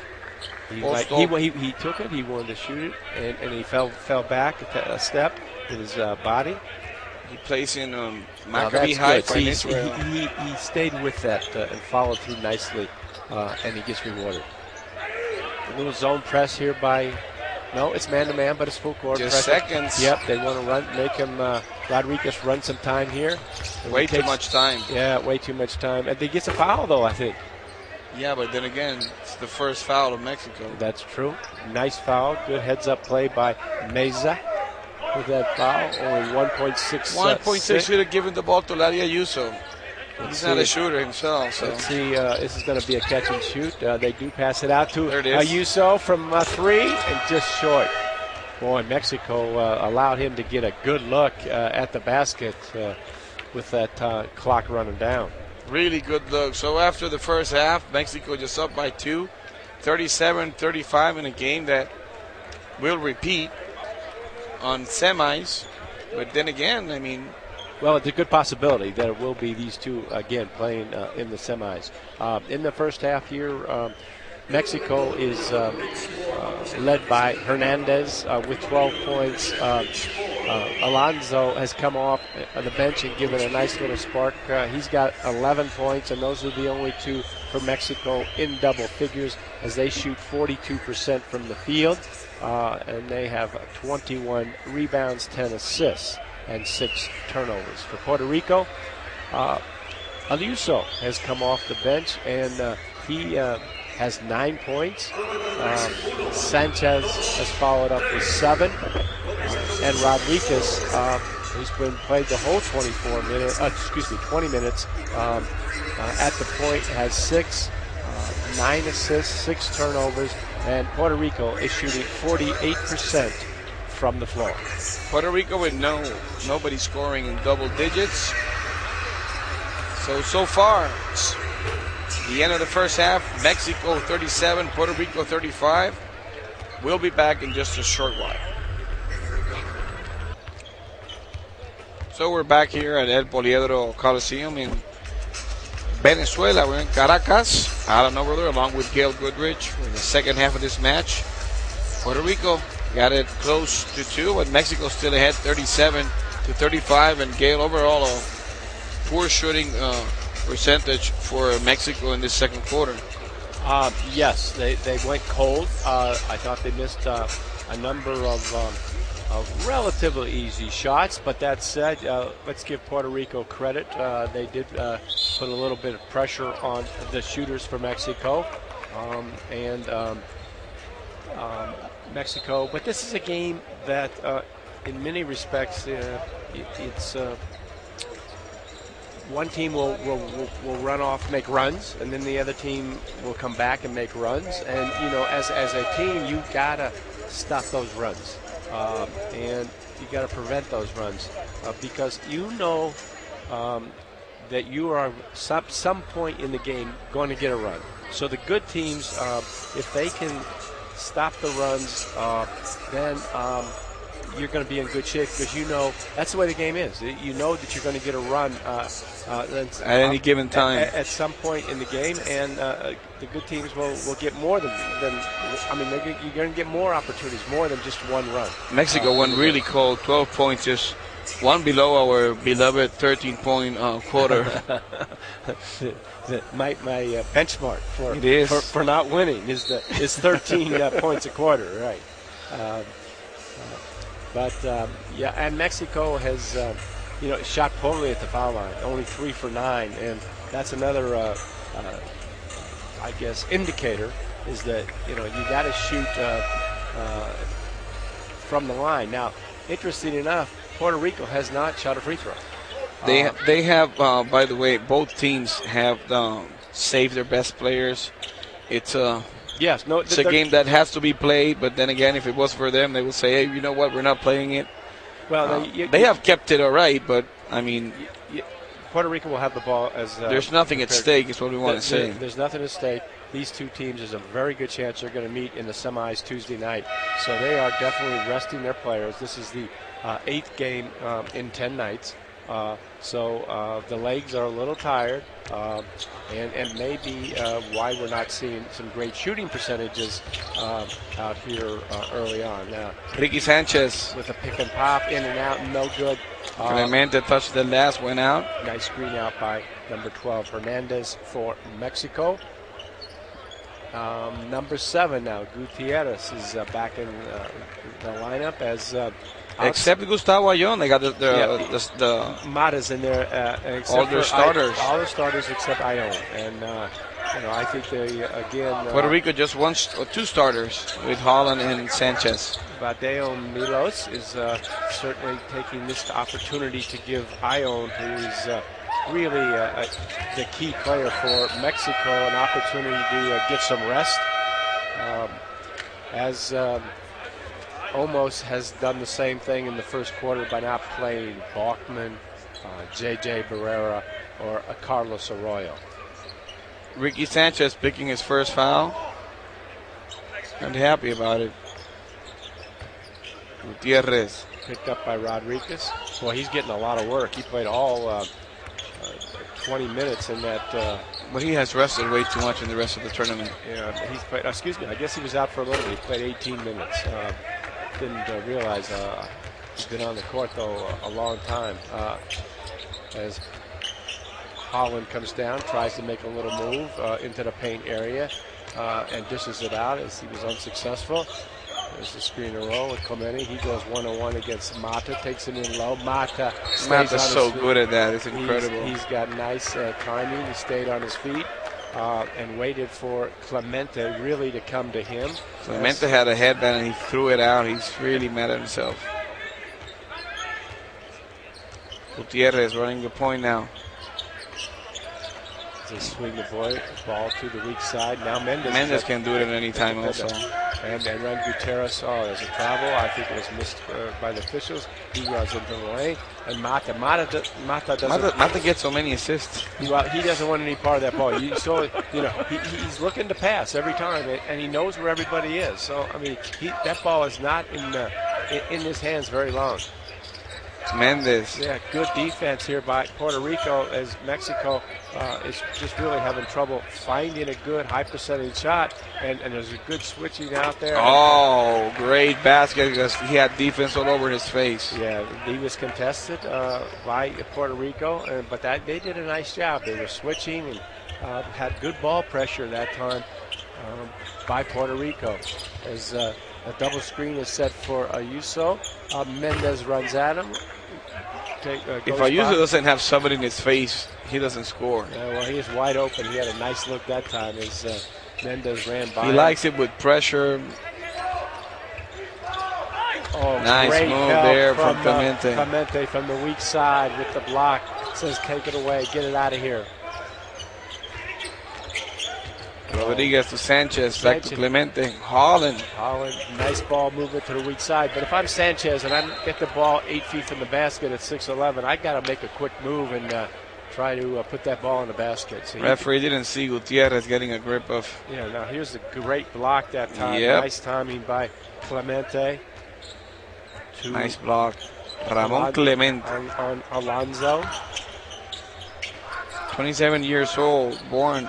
He took it, he wanted to shoot it, and he fell back a step with his body. He plays in Maccabi High for Israel. He stayed with that and followed through nicely, and he gets rewarded. A little zone press here by, no, it's man-to-man, but it's full court. Just pressure. Seconds. Yep, they want to make him, Rodriguez run some time here. Way too much time. Yeah, way too much time. And he gets a foul, though, I think. Yeah, but then again, it's the first foul of Mexico. That's true. Nice foul. Good heads-up play by Meza. With that foul, only 1.6. 1.6 should have given the ball to Larry Ayuso. He's not a shooter himself. So. Let's see. This is going to be a catch and shoot. They do pass it out to Ayuso from 3 and just short. Boy, Mexico allowed him to get a good look at the basket with that clock running down. Really good look. So after the first half, Mexico just up by 2, 37-35 in a game that will repeat on semis, but then again, I mean, well, it's a good possibility that it will be these two again playing in the semis. In the first half here, Mexico is led by Hernandez with 12 points. Alonso has come off the bench and given a nice little spark. He's got 11 points, and those are the only 2 for Mexico in double figures as they shoot 42% from the field. And they have 21 rebounds, 10 assists, and 6 turnovers. For Puerto Rico, Ayuso has come off the bench, and he has 9 points. Sanchez has followed up with 7. And Rodriguez, who's played the whole 20 minutes at the point, has 6, 9 assists, 6 turnovers. And Puerto Rico is shooting 48% from the floor. Puerto Rico with nobody scoring in double digits. So far, the end of the first half, Mexico 37, Puerto Rico 35. We'll be back in just a short while. So we're back here at El Poliedro Coliseum in Venezuela. We're in Caracas. I don't know whether, along with Gail Goodrich in the second half of this match. Puerto Rico got it close to 2, but Mexico still ahead 37 to 35, and Gail overall a poor shooting percentage for Mexico in this second quarter. Yes, they went cold. I thought they missed a number of relatively easy shots, but that said, let's give Puerto Rico credit. They did put a little bit of pressure on the shooters for Mexico, Mexico. But this is a game that, in many respects, it's one team will run off, make runs, and then the other team will come back and make runs. And as a team, you gotta stop those runs, and you gotta prevent those runs because that you are some point in the game going to get a run. So the good teams, if they can stop the runs, then you're going to be in good shape because that's the way the game is. You know that you're going to get a run at any given time at some point in the game, and the good teams will get more than you're going to get more opportunities, more than just one run. Mexico went really cold, 12 points, just one below our beloved 13-point quarter. My benchmark for not winning is 13 points a quarter, right? And Mexico has shot poorly at the foul line, only 3 for 9, and that's another I guess indicator is that you got to shoot from the line. Now, interesting enough, Puerto Rico has not shot a free throw. They have, by the way, both teams have saved their best players. It's a game that has to be played, but then again, if it was for them, they would say, hey, you know what, we're not playing it. Well, they have kept it all right, but, I mean, Puerto Rico will have the ball as there's nothing at stake is what we want to say. There's nothing at stake. These two teams, there's a very good chance they're going to meet in the semis Tuesday night. So they are definitely resting their players. This is the 8th game in 10 nights. So the legs are a little tired, and maybe why we're not seeing some great shooting percentages out here early on. Now, Ricky Sanchez with a pick and pop, in and out, no good. Clemente touched the last, went out. Nice screen out by number 12, Hernandez for Mexico. Number 7 now, Gutierrez is back in the lineup as. Except Gustavo Ayón, they got the Mata's in there. All their starters. All the starters except Ayón, and I think they again. Puerto Rico just wants 2 starters with Holland and Sanchez. Badeo Milos is certainly taking this opportunity to give Ayón, who is really the key player for Mexico, an opportunity to get some rest. As Olmos has done the same thing in the first quarter by not playing Bachman, J.J. Barrera, or Carlos Arroyo. Ricky Sanchez picking his first foul. I'm happy about it. Gutierrez. Picked up by Rodriguez. Well, he's getting a lot of work. He played all 20 minutes in that. But he has rested way too much in the rest of the tournament. Yeah, he's played. Excuse me. I guess he was out for a little bit. He played 18 minutes. Didn't realize he's been on the court though a long time. As Holland comes down, tries to make a little move into the paint area, and dishes it out as he was unsuccessful. There's the screen and roll with Clemente. He goes 1-on-1 against Mata, takes him in low. Mata's so good at that. It's incredible. He's got nice timing. He stayed on his feet and waited for Clemente really to come to him. Clemente had a headband and he threw it out. He's really mad at himself. Gutierrez running the point now. They swing the ball to the weak side. Now Mendes can do it at any time also. And run Gutierrez. Oh, there's a travel. I think it was missed by the officials. He runs into the lane. And Mata gets so many assists. He doesn't want any part of that ball. He's looking to pass every time, and he knows where everybody is. So, I mean, that ball is not in his hands very long. Mendez. Yeah, good defense here by Puerto Rico as Mexico is just really having trouble finding a good high percentage shot, and there's a good switching out there. Oh, great basket because he had defense all over his face. Yeah, he was contested by Puerto Rico, but they did a nice job. They were switching and had good ball pressure that time by Puerto Rico. As a double screen is set for Ayuso, Mendez runs at him. If Ayuso doesn't have somebody in his face, he doesn't score. Yeah, well, he is wide open. He had a nice look that time as Mendez ran by. He likes it with pressure. Oh, nice great move help there from Clemente. Clemente from the weak side with the block. Says, take it away. Get it out of here. Rodriguez to Sanchez, back to Clemente. Holland, nice ball movement to the weak side. But if I'm Sanchez and I get the ball 8 feet from the basket at 6'11", I got to make a quick move and try to put that ball in the basket. So referee didn't see Gutierrez getting a grip of. Yeah, now here's a great block that time. Yep. Nice timing by Clemente. Nice block. Ramon Clemente. On Alonso. 27 years old, born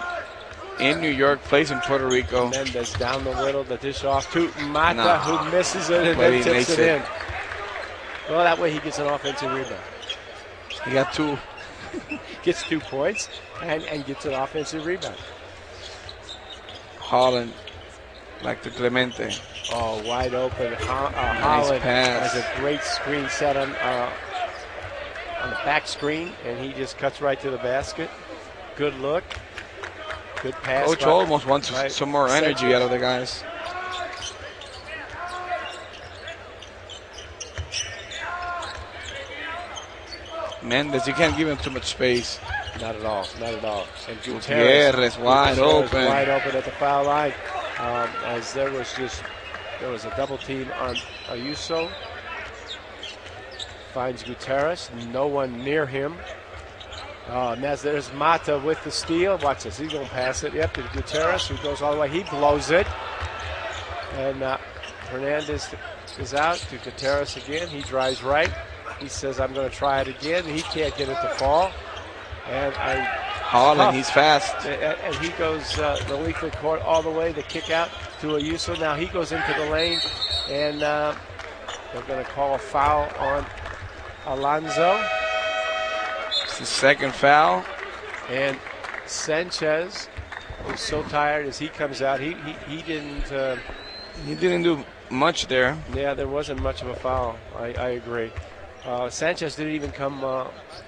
in New York, plays in Puerto Rico. Mendez down the middle, the dish off to Mata, who misses it and then tips it in. Well, that way he gets an offensive rebound. He got two. Gets 2 points and gets an offensive rebound. Holland, back to Clemente. Oh, wide open. Nice Holland pass. has a great screen set on the back screen, and he just cuts right to the basket. Good look. Good pass. Coach almost wants some more energy out of the guys. Mendez, you can't give him too much space. Not at all. Not at all. And Gutierrez wide open. Wide open at the foul line. As there was a double team on Ayuso. Finds Gutierrez. No one near him. And there's Mata with the steal. Watch this. He's going to pass it. Yep, to Gutierrez, who goes all the way. He blows it. And Hernandez is out to Gutierrez again. He drives right. He says, I'm going to try it again. He can't get it to fall. And Holland, he's fast. And he goes the length of the court all the way. The kick out to Ayuso. Now he goes into the lane. And they're going to call a foul on Alonso. It's the second foul. And Sanchez is so tired as he comes out. He didn't. He didn't do much there. Yeah, there wasn't much of a foul. I agree. Sanchez didn't even come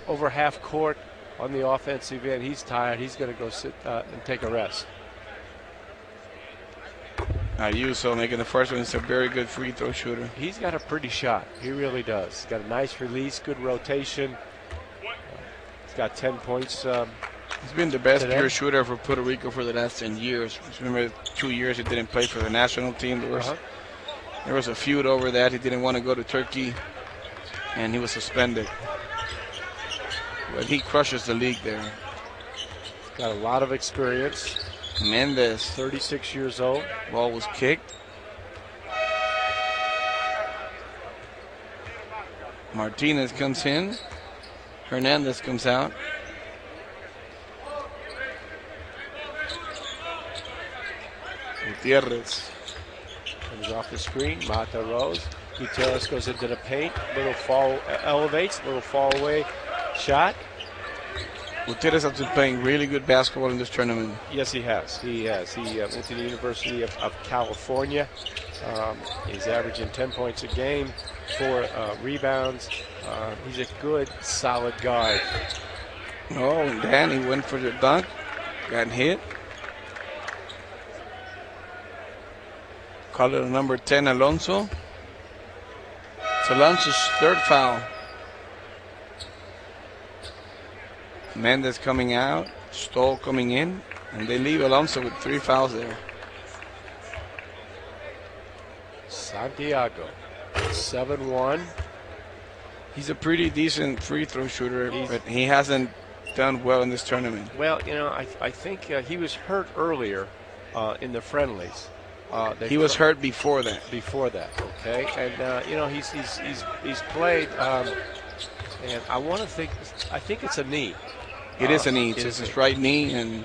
over half court on the offensive end. He's tired. He's going to go sit and take a rest. Ayuso making the first one. He's a very good free throw shooter. He's got a pretty shot. He really does. He's got a nice release, good rotation. He's got 10 points. He's been the best pure shooter for Puerto Rico for the last 10 years. Remember, 2 years he didn't play for the national team. There was a feud over that. He didn't want to go to Turkey, and he was suspended. But he crushes the league there. He's got a lot of experience. Mendez, 36 years old. Ball was kicked. Martinez comes in. Hernandez comes out. Gutierrez comes off the screen. Mata rose. Gutierrez goes into the paint. Little fall, elevates. Little fall away shot. Gutierrez has been playing really good basketball in this tournament. Yes, he has. He went to the University of California. He's averaging 10 points a game, 4 rebounds. He's a good, solid guard. Oh, and Danny went for the dunk. Got hit. Call it a number 10, Alonso. It's Alonso's third foul. Mendez coming out, Stoll coming in, and they leave Alonso with 3 fouls there. Santiago, 7-1. He's a pretty decent free throw shooter, but he hasn't done well in this tournament. Well, I think he was hurt earlier in the friendlies. He was hurt before that. Before that, okay, and he's played And I think it's a knee. It is a knee. It's his right knee, and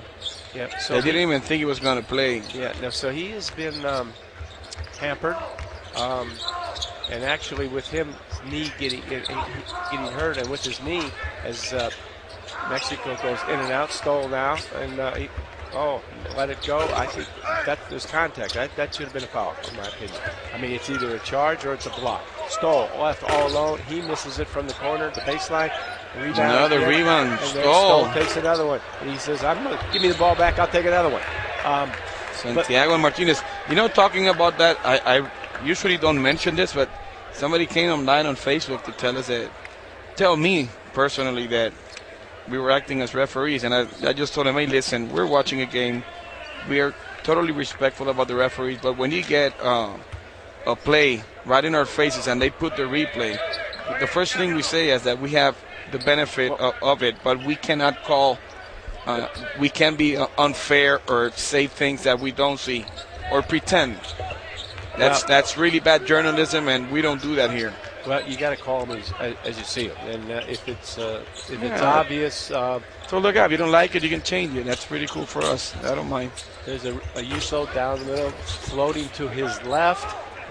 Yeah, so they didn't even think he was going to play. Yeah, no, so he has been hampered. And actually with him knee getting hurt, and with his knee, as Mexico goes in and out, Stoll now, and let it go. I think that there's contact. That should have been a foul, in my opinion. I mean, it's either a charge or it's a block. Stoll left all alone. He misses it from the corner, the baseline. Rebound Another again, rebound. and then Stoll Stoll takes another one. And he says, give me the ball back, I'll take another one. Santiago and Martinez. You know, talking about that, I usually don't mention this, but somebody came online on Facebook to tell me personally that we were acting as referees, and I just told him, hey, listen, we're watching a game. We are totally respectful about the referees, but when you get a play right in our faces and they put the replay, the first thing we say is that we have the benefit of it, but we cannot call, we can be unfair or say things that we don't see or pretend. That's really bad journalism, and we don't do that here. Well, you got to call them as you see them, and if it's obvious. So look up. If you don't like it, you can change it. That's pretty cool for us. I don't mind. There's a Yuso down the middle, floating to his left,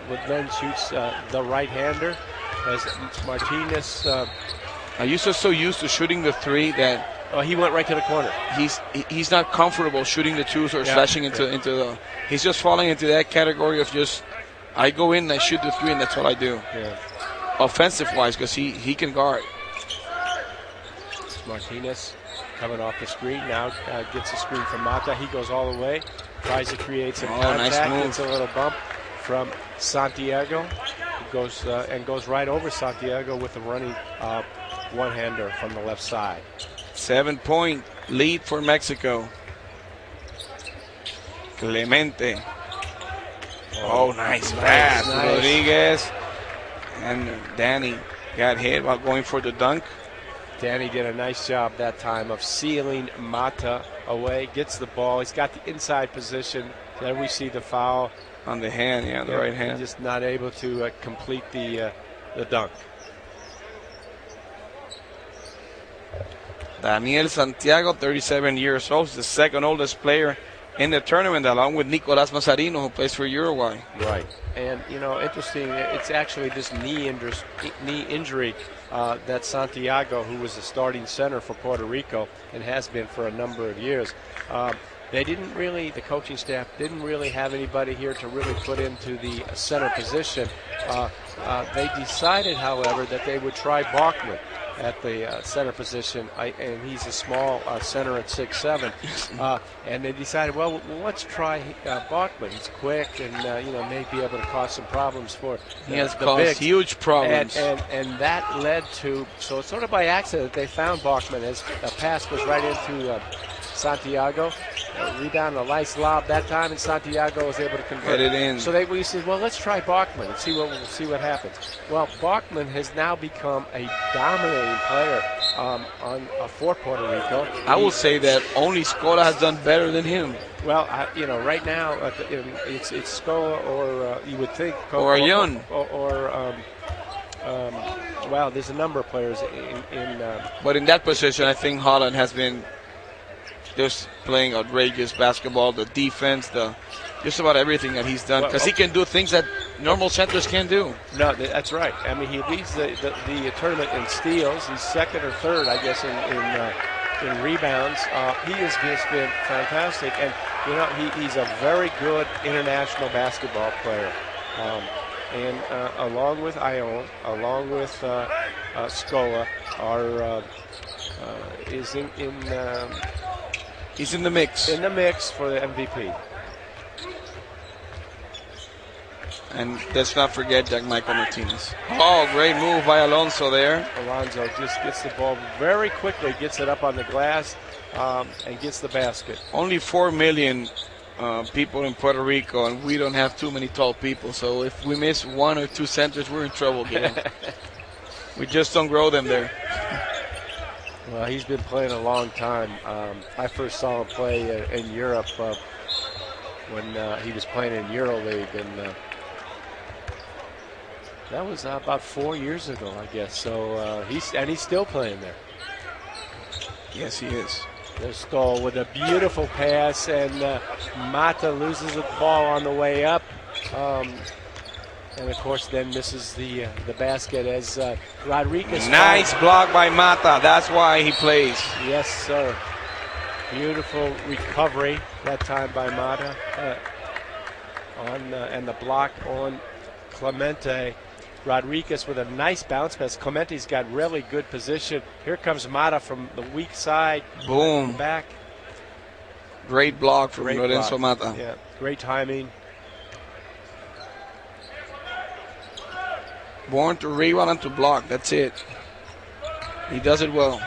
but then shoots the right-hander as Martinez. Yuso's so used to shooting the three that he went right to the corner. He's not comfortable shooting the twos or slashing into the. He's just falling into that category of just I go in, I shoot the three, and that's all I do. Yeah. Offensive-wise, because he can guard. Martinez coming off the screen now, gets a screen from Mata. He goes all the way, tries to create some contact. Nice move. Gets a little bump from Santiago. He goes right over Santiago with a running one-hander from the left side. 7-point lead for Mexico. Clemente. Nice pass. Nice. Rodriguez and Danny got hit while going for the dunk. Danny did a nice job that time of sealing Mata away. Gets the ball. He's got the inside position. Then we see the foul on the hand, the right hand. Just not able to complete the dunk. Daniel Santiago, 37 years old, is the second oldest player in the tournament, along with Nicolás Mazarino, who plays for Uruguay. Right. And, interesting, it's actually this knee injury that Santiago, who was the starting center for Puerto Rico and has been for a number of years, the coaching staff didn't really have anybody here to really put into the center position. They decided, however, that they would try Bachman at the center position, and he's a small center at 6'7", and they decided, well, let's try Bachman. He's quick and may be able to cause some problems for he has the caused bigs. Huge problems, and that led to sort of by accident they found Bachman as a pass was right into Santiago. Rebound, a nice lob that time, and Santiago was able to convert it in. So we said, well, let's try Bachman and see what happens. Well, Bachman has now become a dominating player for Puerto Rico. I will say that only Scola has done better than him. Well, right now it's Scola or you would think or Young well, there's a number of players but in that position, I think Holland has been just playing outrageous basketball, the defense, just about everything that he's done, because he can do things that normal centers can't do. No, that's right. I mean, he leads the tournament in steals. He's second or third, I guess, in rebounds. He has just been fantastic, and he's a very good international basketball player. And along with Ion, along with Scola, he's in the mix. In the mix for the MVP. And let's not forget Jack Michael Martinez. Oh, great move by Alonso there. Alonso just gets the ball very quickly, gets it up on the glass, and gets the basket. Only 4 million people in Puerto Rico, and we don't have too many tall people. So if we miss one or two centers, we're in trouble again. We just don't grow them there. Well, he's been playing a long time. I first saw him play in Europe when he was playing in EuroLeague, and That was about 4 years ago, I guess. So he's still playing there. Yes, he is. There's Stoll with a beautiful pass, and Mata loses the ball on the way up. And of course, then misses the basket as Rodriguez. Nice block by Mata. That's why he plays. Yes, sir. Beautiful recovery that time by Mata. And the block on Clemente. Rodriguez with a nice bounce pass. Clemente's got really good position. Here comes Mata from the weak side. Boom. Back. Great block from Great Lorenzo block. Mata. Yeah, great timing. Born to rebound and to block. That's it. He does it well.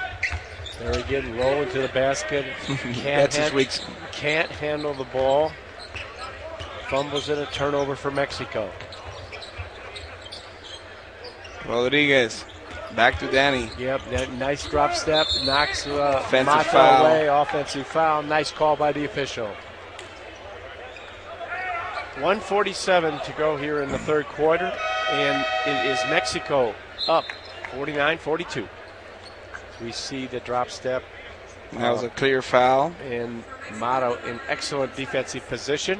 There again, rolling to the basket. That's his weak. Can't handle the ball. Fumbles it, a turnover for Mexico. Rodriguez. Back to Danny. Yep, that nice drop step. Knocks Offensive Mata foul. away. Offensive foul. Nice call by the official. 1:47 to go here in the third quarter. And it is Mexico up 49-42. We see the drop step. That was a clear foul. And Mata in excellent defensive position.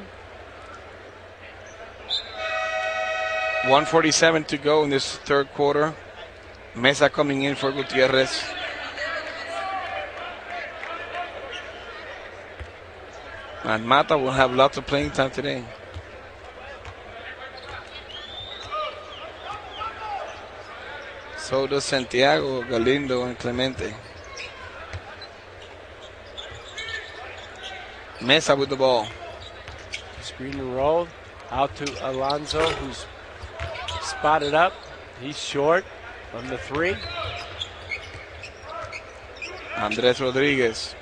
1:47 to go in this third quarter. Mesa coming in for Gutierrez. And Mata will have lots of playing time today. So does Santiago, Galindo, and Clemente. Mesa with the ball. Screen and roll out to Alonso, who's spotted up. He's short from the three. Andres Rodriguez.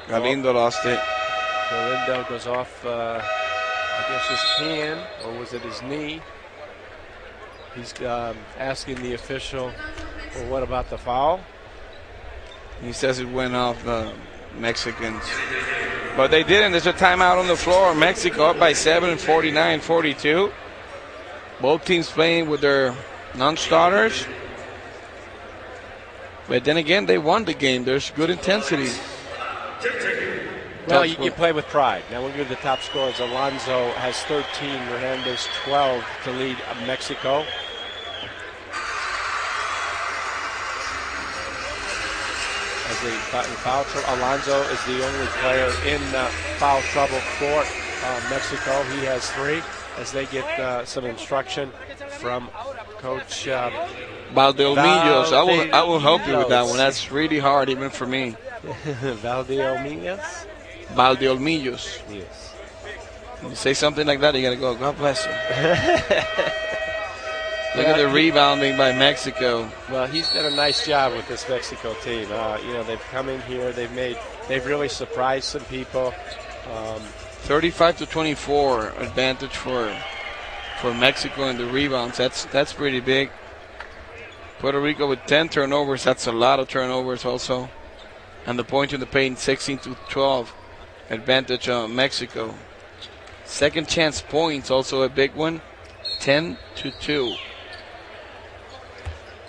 Galindo lost it. Galindo goes off, I guess his hand, or was it his knee? He's asking the official, well, what about the foul? He says it went off the Mexicans. But they didn't. There's a timeout on the floor. Mexico up by 7, 49-42. Both teams playing with their non-starters. But then again, they won the game. There's good intensity. Well, you play with pride. Now we'll give the top scorers. Alonso has 13, Hernandez 12 to lead Mexico. As they foul trouble, Alonso is the only player in foul trouble for Mexico. He has 3 as they get some instruction from Coach Valdeolmillos. I will help you with that one. That's really hard even for me. Valdeolmillos? Valdeolmillos. Yes. When you say something like that, you got to go, God bless you. Look at the rebounding by Mexico. Well, he's done a nice job with this Mexico team. They've come in here. They've really surprised some people. 35-24 advantage for Mexico in the rebounds. That's pretty big. Puerto Rico with 10 turnovers. That's a lot of turnovers also. And the point in the paint, 16-12 advantage on Mexico. Second chance points, also a big one, 10-2.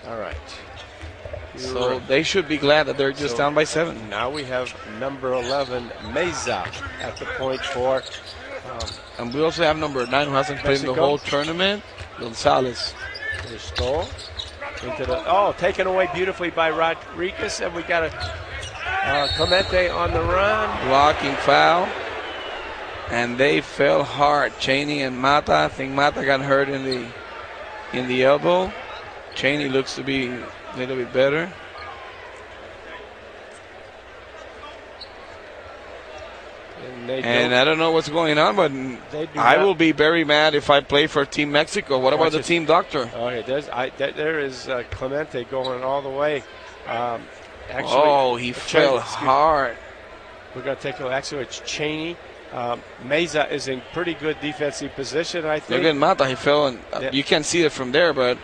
All right. So they should be glad that they're just down by 7. Now we have number 11, Meza, at the point for. And we also have number 9 who hasn't played in the Mexico. whole tournament, Gonzalez. Stole into the taken away beautifully by Rodriguez, and we got a Clemente on the run. Blocking foul. And they fell hard. Cheney and Mata. I think Mata got hurt in the elbow. Cheney looks to be a little bit better. And I don't know what's going on, but I will be very mad if I play for Team Mexico. What about the team doctor? Okay, there is Clemente going all the way. Actually, he fell hard. We're going to take a look. Actually, it's Cheney. Meza is in pretty good defensive position, I think. Look at Mata. He fell. And, you can't see it from there, but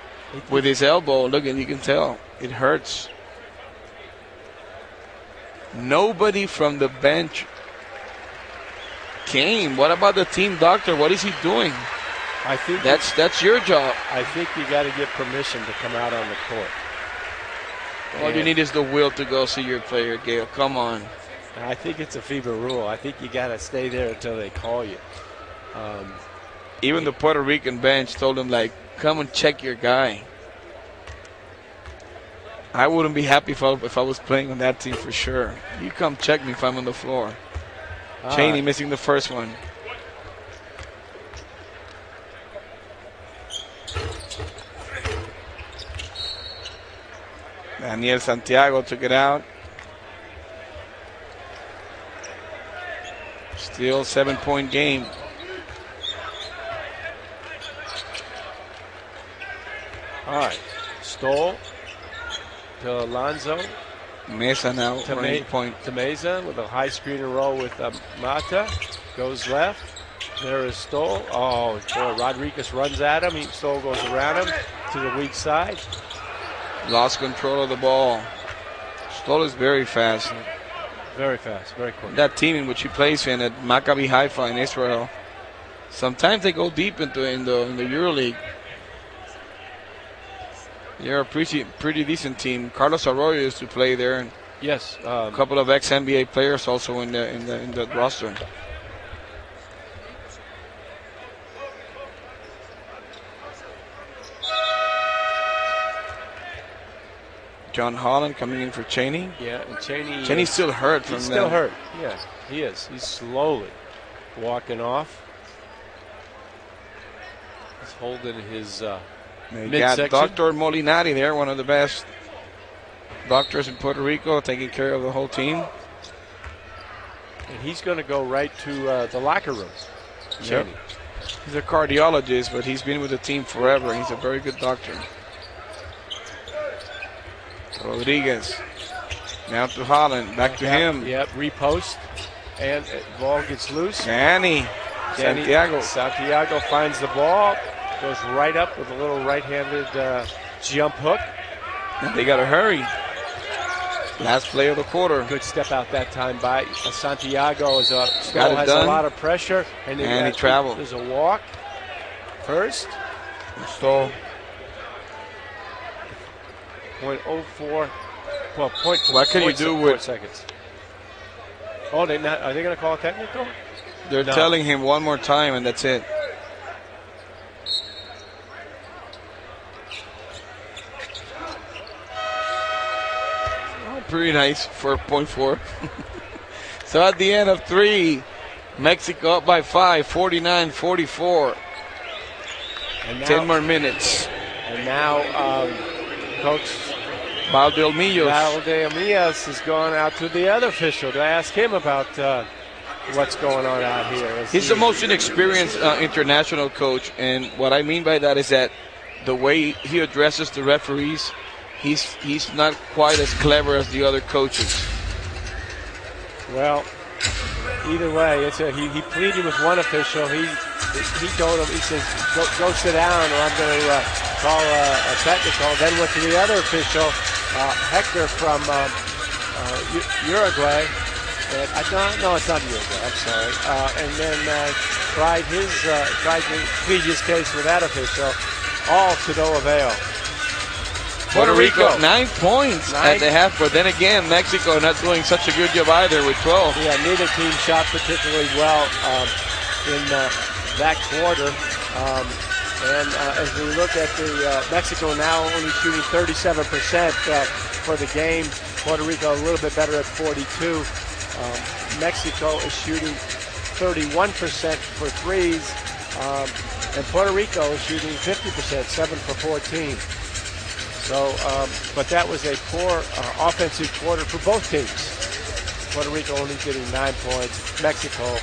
with his elbow, look, and you can tell. It hurts. Nobody from the bench game. What about the team doctor? What is he doing? I think That's your job. I think you got to get permission to come out on the court. All you need is the will to go see your player, Gail. Come on. I think it's a FIBA rule. I think you got to stay there until they call you. Even the Puerto Rican bench told him, like, come and check your guy. I wouldn't be happy if I was playing on that team for sure. You come check me if I'm on the floor. Cheney missing the first one. Daniel Santiago took it out. Still 7-point game. All right. Stoll to Alonso. Mesa now running point. To Mesa with a high screen and roll with Mata. Goes left. There is Stoll. Oh, boy, Rodriguez runs at him. Stoll goes around him to the weak side. Lost control of the ball. Stoll is very fast. Very fast, very quick. That team in which he plays in at Maccabi Haifa in Israel, sometimes they go deep in the EuroLeague. They're a pretty decent team. Carlos Arroyo used to play there, and yes, a couple of ex-NBA players also in the roster. John Holland coming in for Cheney. Yeah, and Cheney's still hurt from that. He's still hurt. Yeah, he is. He's slowly walking off. He's holding his midsection. Got Dr. Molinari there, one of the best doctors in Puerto Rico, taking care of the whole team. And he's going to go right to the locker room. Yep. He's a cardiologist, but he's been with the team forever. He's a very good doctor. Rodriguez. Now to Holland. Back to him. Yep, repost. And the ball gets loose. Santiago. Santiago finds the ball. Goes right up with a little right-handed jump hook. And they got to hurry. Last play of the quarter. Good step out that time by Santiago. Has got it done. A lot of pressure. And he traveled. There's a walk first. Stole. 0.04. Well, point. What can you do with seconds? Oh, are they going to call a technical? They're telling him one more time, and that's it. Oh, pretty nice for 0.4. So at the end of 3, Mexico up by 5, 49-44. 10 more minutes. And now, Coach Valdealmillos has gone out to the other official to ask him about what's going on out here. He's the most inexperienced international coach, and what I mean by that is that the way he addresses the referees, he's not quite as clever as the other coaches. Well, either way, he pleaded with one official. He told him, he says, go sit down or I'm going to call a technical. Then went to the other official, Hector from Uruguay. No, it's not Uruguay. I'm sorry. And then tried to plead his case with that official, all to no avail. Puerto Rico 9 points at the half, but then again, Mexico not doing such a good job either with 12. Yeah, neither team shot particularly well in that quarter. And as we look at the Mexico now only shooting 37% for the game. Puerto Rico a little bit better at 42. Mexico is shooting 31% for threes. And Puerto Rico is shooting 50%, 7 for 14. So, but that was a poor offensive quarter for both teams. Puerto Rico only getting 9 points. Mexico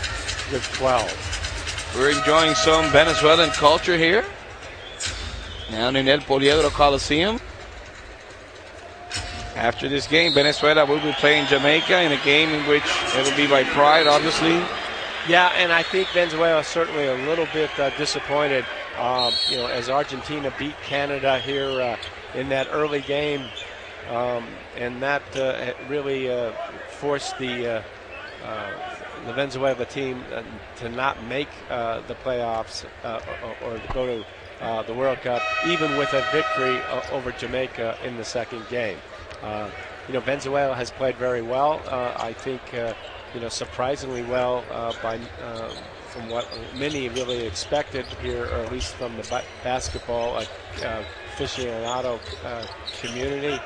with 12. We're enjoying some Venezuelan culture here down in El Poliedro Coliseum. After this game, Venezuela will be playing Jamaica in a game in which it will be by pride, obviously. Yeah, and I think Venezuela is certainly a little bit disappointed. As Argentina beat Canada here in that early game, and that really forced the the Venezuela team to not make the playoffs or to go to the World Cup, even with a victory over Jamaica in the second game. Venezuela has played very well. I think, surprisingly well from what many really expected here, or at least from the basketball aficionado community.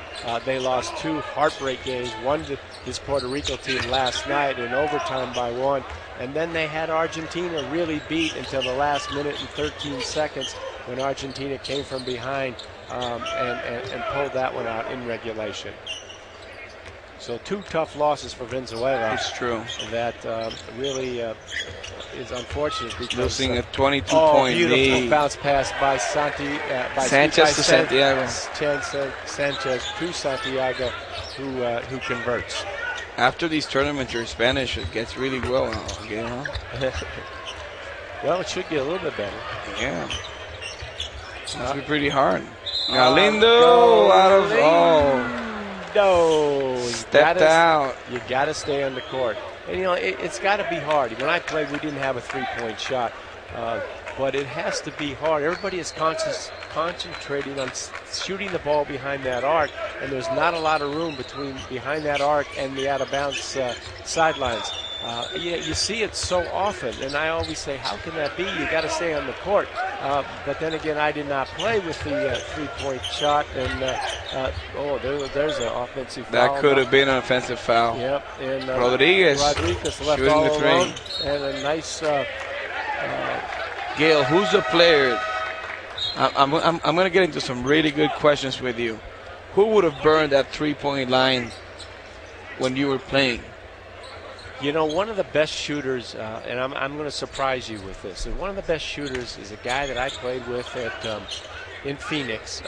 They lost 2 heartbreak games, one to this Puerto Rico team last night in overtime by 1, and then they had Argentina really beat until the last minute and 13 seconds when Argentina came from behind and pulled that one out in regulation. So 2 tough losses for Venezuela. It's true. That really is unfortunate because losing a 22-point beautiful lead. Bounce pass by Sanchez to Santiago. Sanchez to Santiago, who converts. After these tournaments, your Spanish gets really well again, huh? Well, it should get a little bit better. Yeah. It's going to be pretty hard. Galindo out of stepped out. You got to stay on the court. And, it's got to be hard. When I played, we didn't have a three-point shot. But it has to be hard. Everybody is concentrating on shooting the ball behind that arc, and there's not a lot of room behind that arc and the out-of-bounds sidelines. You see it so often, and I always say, how can that be? You got to stay on the court. But then again, I did not play with the three-point shot, and there's an offensive foul. That could have been an offensive foul. Yep. And Rodriguez left shooting all the three. alone, and a nice. Gail, who's the player? I'm going to get into some really good questions with you. Who would have burned that three-point line when you were playing? One of the best shooters, and I'm going to surprise you with this. And one of the best shooters is a guy that I played with in Phoenix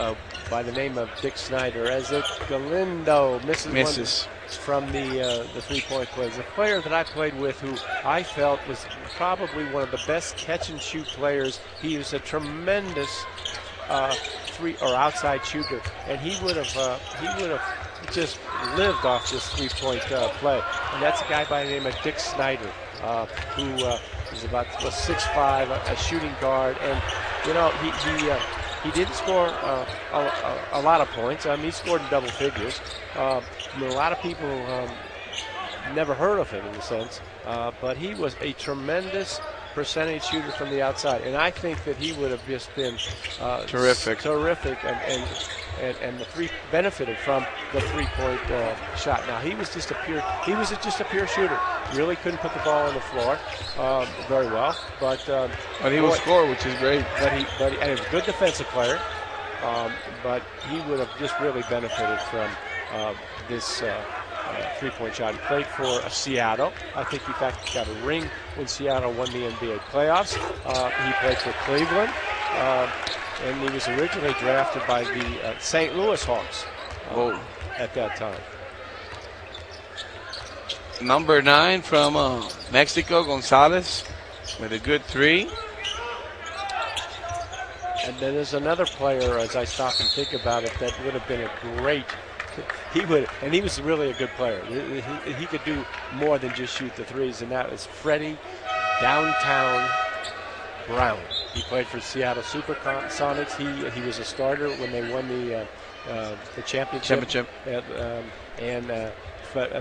by the name of Dick Snyder. As a Galindo misses from the three-point plays. A player that I played with who I felt was probably one of the best catch-and-shoot players. He was a tremendous outside shooter, and he would have just lived off this three-point play. And that's a guy by the name of Dick Snyder, who is about 6'5", a shooting guard, and he didn't score a lot of points. He scored in double figures. A lot of people never heard of him in a sense, but he was a tremendous percentage shooter from the outside, and I think that he would have just been terrific, and the three benefited from the three-point shot. Now he was just a pure shooter. Really couldn't put the ball on the floor very well, but he will score, which is great. But he was a good defensive player, but he would have just really benefited from this three-point shot. He played for Seattle. I think, in fact, he got a ring when Seattle won the NBA playoffs. He played for Cleveland, and he was originally drafted by the St. Louis Hawks at that time. Number 9 from Mexico, Gonzalez, with a good three. And then there's another player, as I stop and think about it, that would have been a great. He was really a good player. He could do more than just shoot the threes, and that was Freddie Downtown Brown. He played for Seattle Supersonics. He was a starter when they won the championship.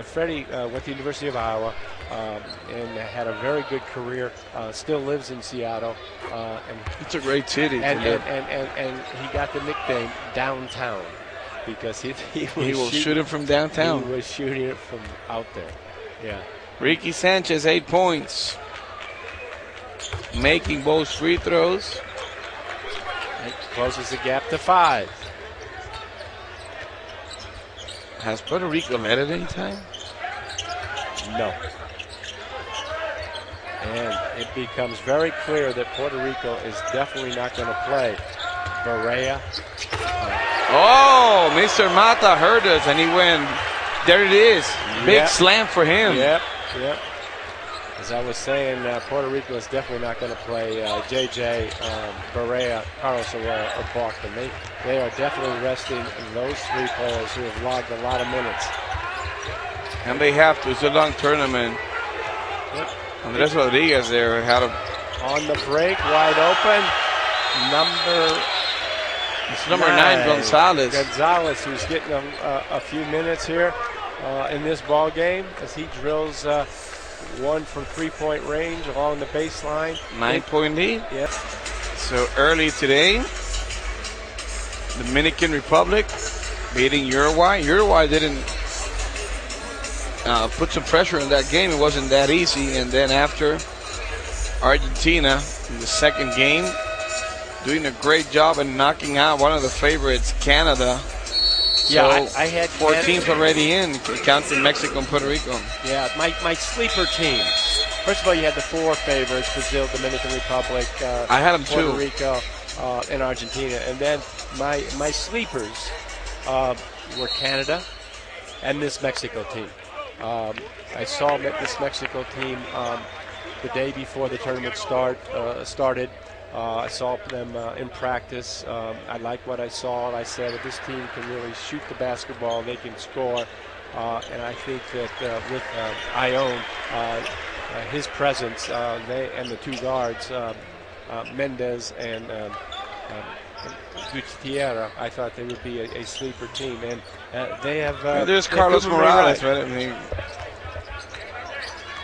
Freddie went to the University of Iowa and had a very good career. Still lives in Seattle. And it's a great city. And he got the nickname Downtown because he was shooting from downtown. He was shooting it from out there. Yeah. Ricky Sanchez, 8 points. Making both free throws. It closes the gap to 5. Has Puerto Rico led at any time? No. And it becomes very clear that Puerto Rico is definitely not going to play. Barea. Mr. Mata heard us, and he went. There it is. Big slam for him. Yep. As I was saying, Puerto Rico is definitely not going to play JJ, Barea, Carlos Arroyo, or Bachman. They are definitely resting those 3 players who have logged a lot of minutes. And they have to. It's a long tournament. Andres Rodriguez there had a On the break, wide open. Number 9, Gonzalez. Gonzalez, who's getting a few minutes here in this ball game as he drills one from three-point range along the baseline. 9-point lead. Yep. So early today, Dominican Republic beating Uruguay. Uruguay didn't put some pressure in that game. It wasn't that easy. And then after, Argentina in the second game, doing a great job and knocking out one of the favorites, Canada. Yeah, so I had four Canada. teams already in, counting Mexico and Puerto Rico. Yeah, my sleeper team. First of all, you had the four favorites: Brazil, Dominican Republic, I had them Puerto too. Rico, and Argentina. And then my sleepers were Canada and this Mexico team. I saw this Mexico team the day before the tournament started. I saw them in practice. I liked what I saw. I said, if this team can really shoot the basketball, they can score. And I think that with Ione, his presence, they and the two guards, Mendez and Gutierrez, I thought they would be a sleeper team. And they have. There's Carlos Morales, right? I mean,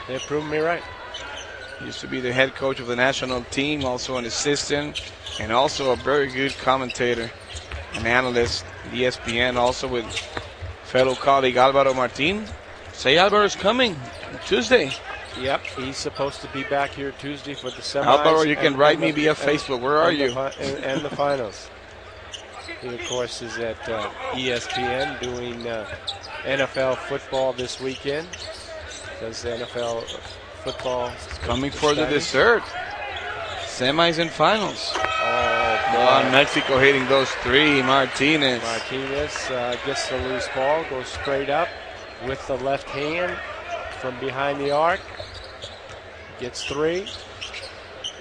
they've proven me right. Used to be the head coach of the national team, also an assistant, and also a very good commentator and analyst at ESPN, also with fellow colleague Alvaro Martin. Say Alvaro's coming Tuesday. Yep, he's supposed to be back here Tuesday for the semis. Alvaro, you can write me via Facebook. Where are you? And the finals. He, of course, is at ESPN doing NFL football this weekend. Does the NFL football coming for the dessert. Semis and finals. Oh, Mexico hitting those three. Martinez gets the loose ball, goes straight up with the left hand from behind the arc. Gets three.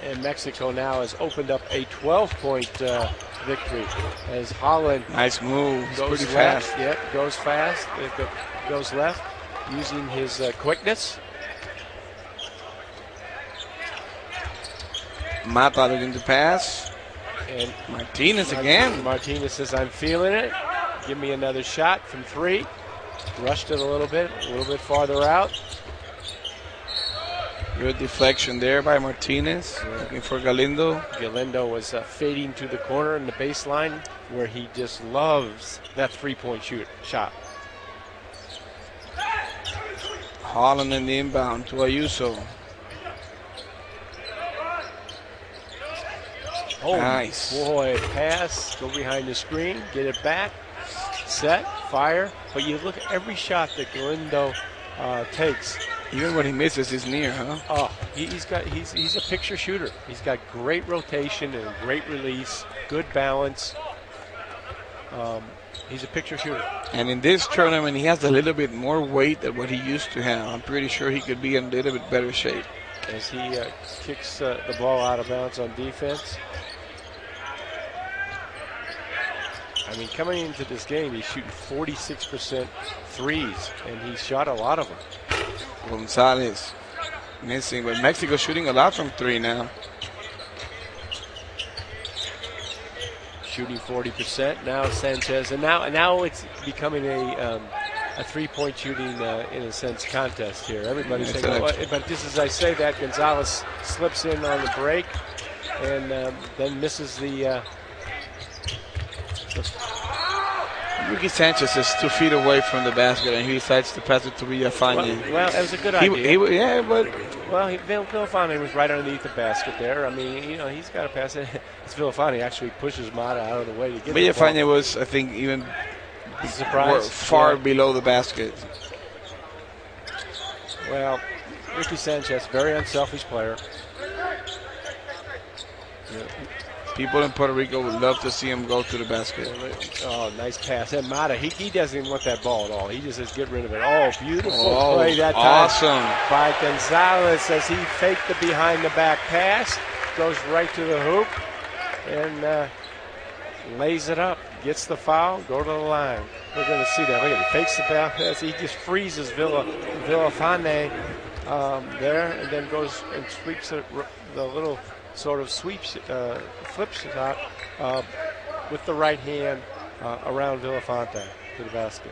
And Mexico now has opened up a 12-point victory as Holland. Nice move. Goes pretty left. fast. Yep, goes fast. It goes left using his quickness. Mata looking to pass. And Martinez again. Martinez says, I'm feeling it. Give me another shot from three. Rushed it a little bit farther out. Good deflection there by Martinez. Looking for Galindo. Galindo was fading to the corner in the baseline where he just loves that three-point shot. Holland in the inbound to Ayuso. Oh, nice. Boy, pass, go behind the screen, get it back, set, fire. But you look at every shot that Galindo takes. Even when he misses, he's near, huh? Oh, he's a picture shooter. He's got great rotation and a great release, good balance. He's a picture shooter. And in this tournament, he has a little bit more weight than what he used to have. I'm pretty sure he could be in a little bit better shape. As he kicks the ball out of bounds on defense. I mean, coming into this game, he's shooting 46% threes, and he shot a lot of them. Gonzalez missing, but Mexico shooting a lot from three now. Shooting 40% now, Sanchez, and now it's becoming a three-point shooting in a sense contest here. Everybody's saying, oh, but just as I say that, Gonzalez slips in on the break and then misses the. Ricky Sanchez is 2 feet away from the basket, and he decides to pass it to Villafane. Well, that was a good idea. Villafane was right underneath the basket there. I mean, he's got to pass it. It's Villafane actually pushes Mata out of the way to get it. Villafane was, I think, even far below the basket. Well, Ricky Sanchez, very unselfish player. Yeah. People in Puerto Rico would love to see him go to the basket. Oh, nice pass. And Mata, he doesn't even want that ball at all. He just says, get rid of it. Oh, beautiful play that time. Awesome. By Gonzalez as he faked the behind-the-back pass. Goes right to the hoop and lays it up. Gets the foul, go to the line. We're going to see that. Look at it. Fakes the pass. He just freezes Villafane there, and then goes and sweeps it, the little sort of sweeps, flips it out with the right hand around Villafante to the basket.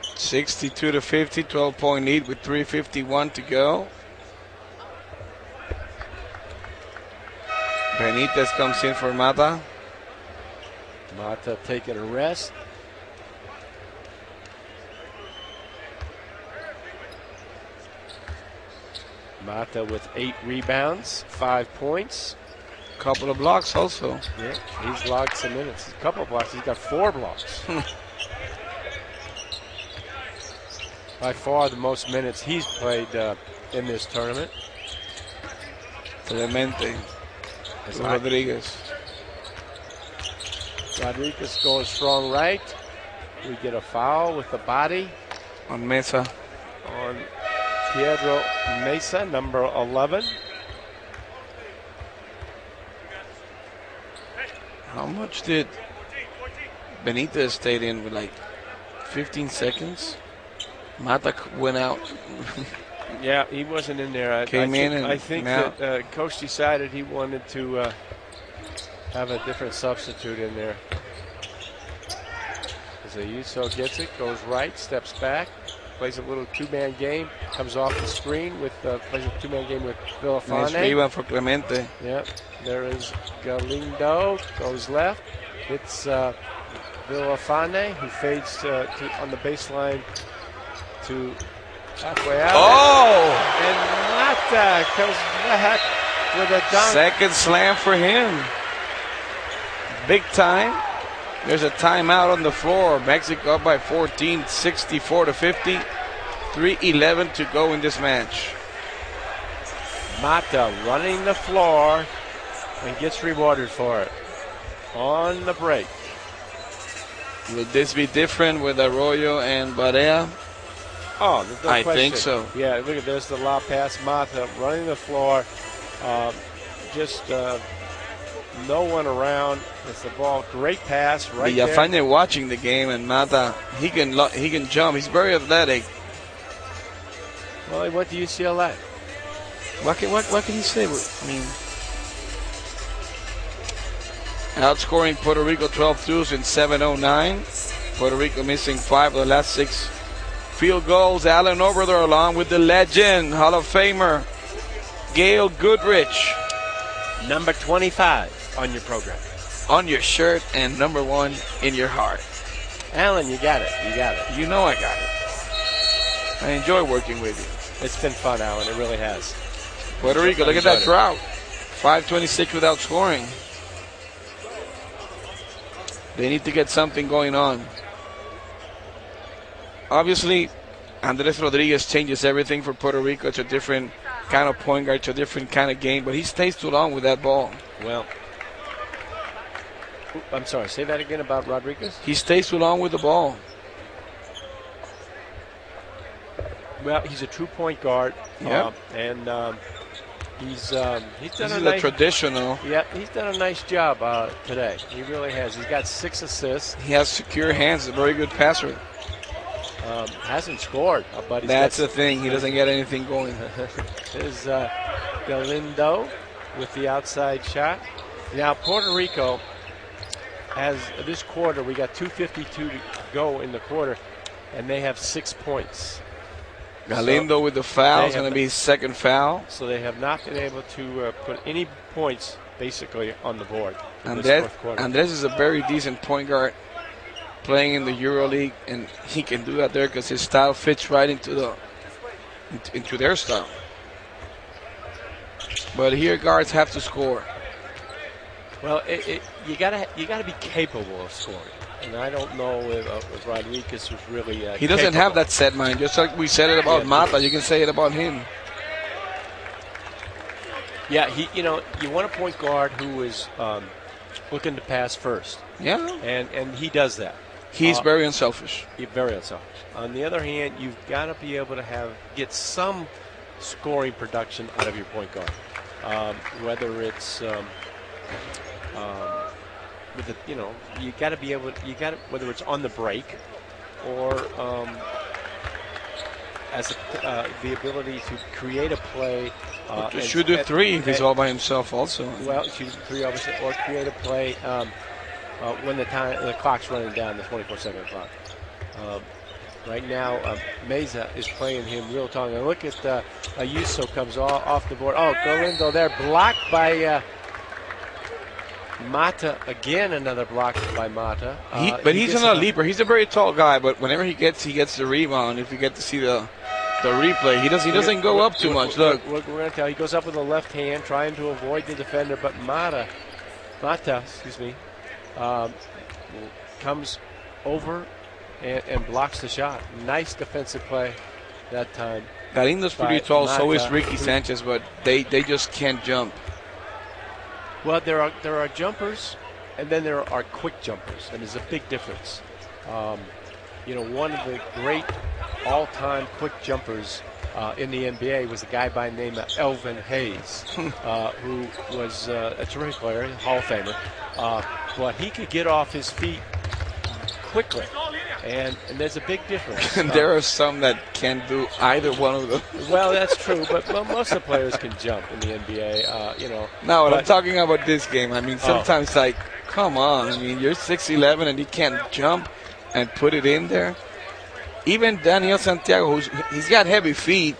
62-50, 12-point lead with 3:51 to go. Benitez comes in for Mata. Mata taking a rest. Mata with 8 rebounds, 5 points. Couple of blocks also. Yeah, he's logged some minutes. A couple of blocks. He's got 4 blocks. By far the most minutes he's played in this tournament. Clemente. Rodriguez. Rodriguez goes strong right. We get a foul with the body On Mesa. on Pedro Mesa, number 11. How much did Benitez stayed in with, like 15 seconds? Mata went out. Yeah, he wasn't in there. I think that coach decided he wanted to have a different substitute in there. As Ayuso gets it, goes right, steps back, plays a little 2-man game, comes off the screen with plays a 2-man game with Villafante. Nice rebound for Clemente. Yep, there is Galindo, goes left. It's Villafante who fades on the baseline to halfway out. Oh! And Mata comes back with a dunk. Second slam for him. Big time. There's a timeout on the floor. Mexico up by 14, 64-50. 3:11 to go in this match. Mata running the floor and gets rewarded for it on the break. Will this be different with Arroyo and Barea? Oh, there's no I question. think so. Yeah, look at this, the lob pass. Mata running the floor. Just no one around. It's the ball. Great pass right there. Villafañe watching the game, and Mata, he can jump. He's very athletic. Well, he went to UCLA. What can he say? I mean, outscoring Puerto Rico 12-2 in 7:09. Puerto Rico missing 5 of the last 6 field goals. Alan Oberther along with the legend, Hall of Famer, Gail Goodrich. Number 25 on your program. On your shirt and number 1 in your heart. Alan, you got it. You got it. You know I got it. I enjoy working with you. It's been fun, Alan. It really has. Puerto Rico, look at that drought. 5:26 without scoring. They need to get something going on. Obviously, Andres Rodriguez changes everything for Puerto Rico. It's a different kind of point guard, it's a different kind of game, but he stays too long with that ball. Well, I'm sorry, say that again about Rodriguez? He stays too long with the ball. Well, he's a true point guard. Yeah. He's done This a is nice, a traditional. yeah, he's done a nice job today. He really has. He's got 6 assists. He has secure hands, a very good passer. Hasn't scored, but That's the thing. He doesn't get anything going. There's Galindo with the outside shot. Now, Puerto Rico has this quarter, we got 2:52 to go in the quarter, and they have 6 points. Galindo with the foul is going to be his second foul. So they have not been able to put any points, basically, on the board in this fourth quarter. Andres is a very decent point guard playing in the EuroLeague, and he can do that there because his style fits right into their style. But here guards have to score. Well, you gotta be capable of scoring, and I don't know if Rodriguez was really. He doesn't capable. have that set mind. Just like we said it about Mata, you can say it about him. Yeah, you want a point guard who is looking to pass first. Yeah, and he does that. he's very unselfish. Very unselfish. On the other hand, you've got to be able to get some scoring production out of your point guard, whether it's with the, you got to be able. Whether it's on the break or has the ability to create a play. To shoot a three if he's all by himself also. Well, shoot a three obviously, or create a play when the clock's running down, the 24-second clock. Right now, Meza is playing him real tongue. And look at Ayuso comes off the board. Oh, Galindo there, blocked by Mata. Again, another block by Mata. But he's not a leaper. He's a very tall guy, but whenever he gets the rebound, if you get to see the replay, he doesn't go up too much. Look. We're going to tell. He goes up with the left hand, trying to avoid the defender, but Mata, comes over and blocks the shot. Nice defensive play that time. Galindo's pretty tall, so is Ricky Sanchez, but they just can't jump. Well, there are jumpers, and then there are quick jumpers, and there's a big difference. One of the great all-time quick jumpers in the NBA was a guy by the name of Elvin Hayes, who was a terrific player, Hall of Famer, but he could get off his feet quickly, and there's a big difference. And there are some that can't do either one of them. Well, that's true, but most of the players can jump in the NBA. No, I'm talking about this game. I mean, sometimes come on. I mean, you're 6'11" and you can't jump and put it in there. Even Daniel Santiago, he's got heavy feet,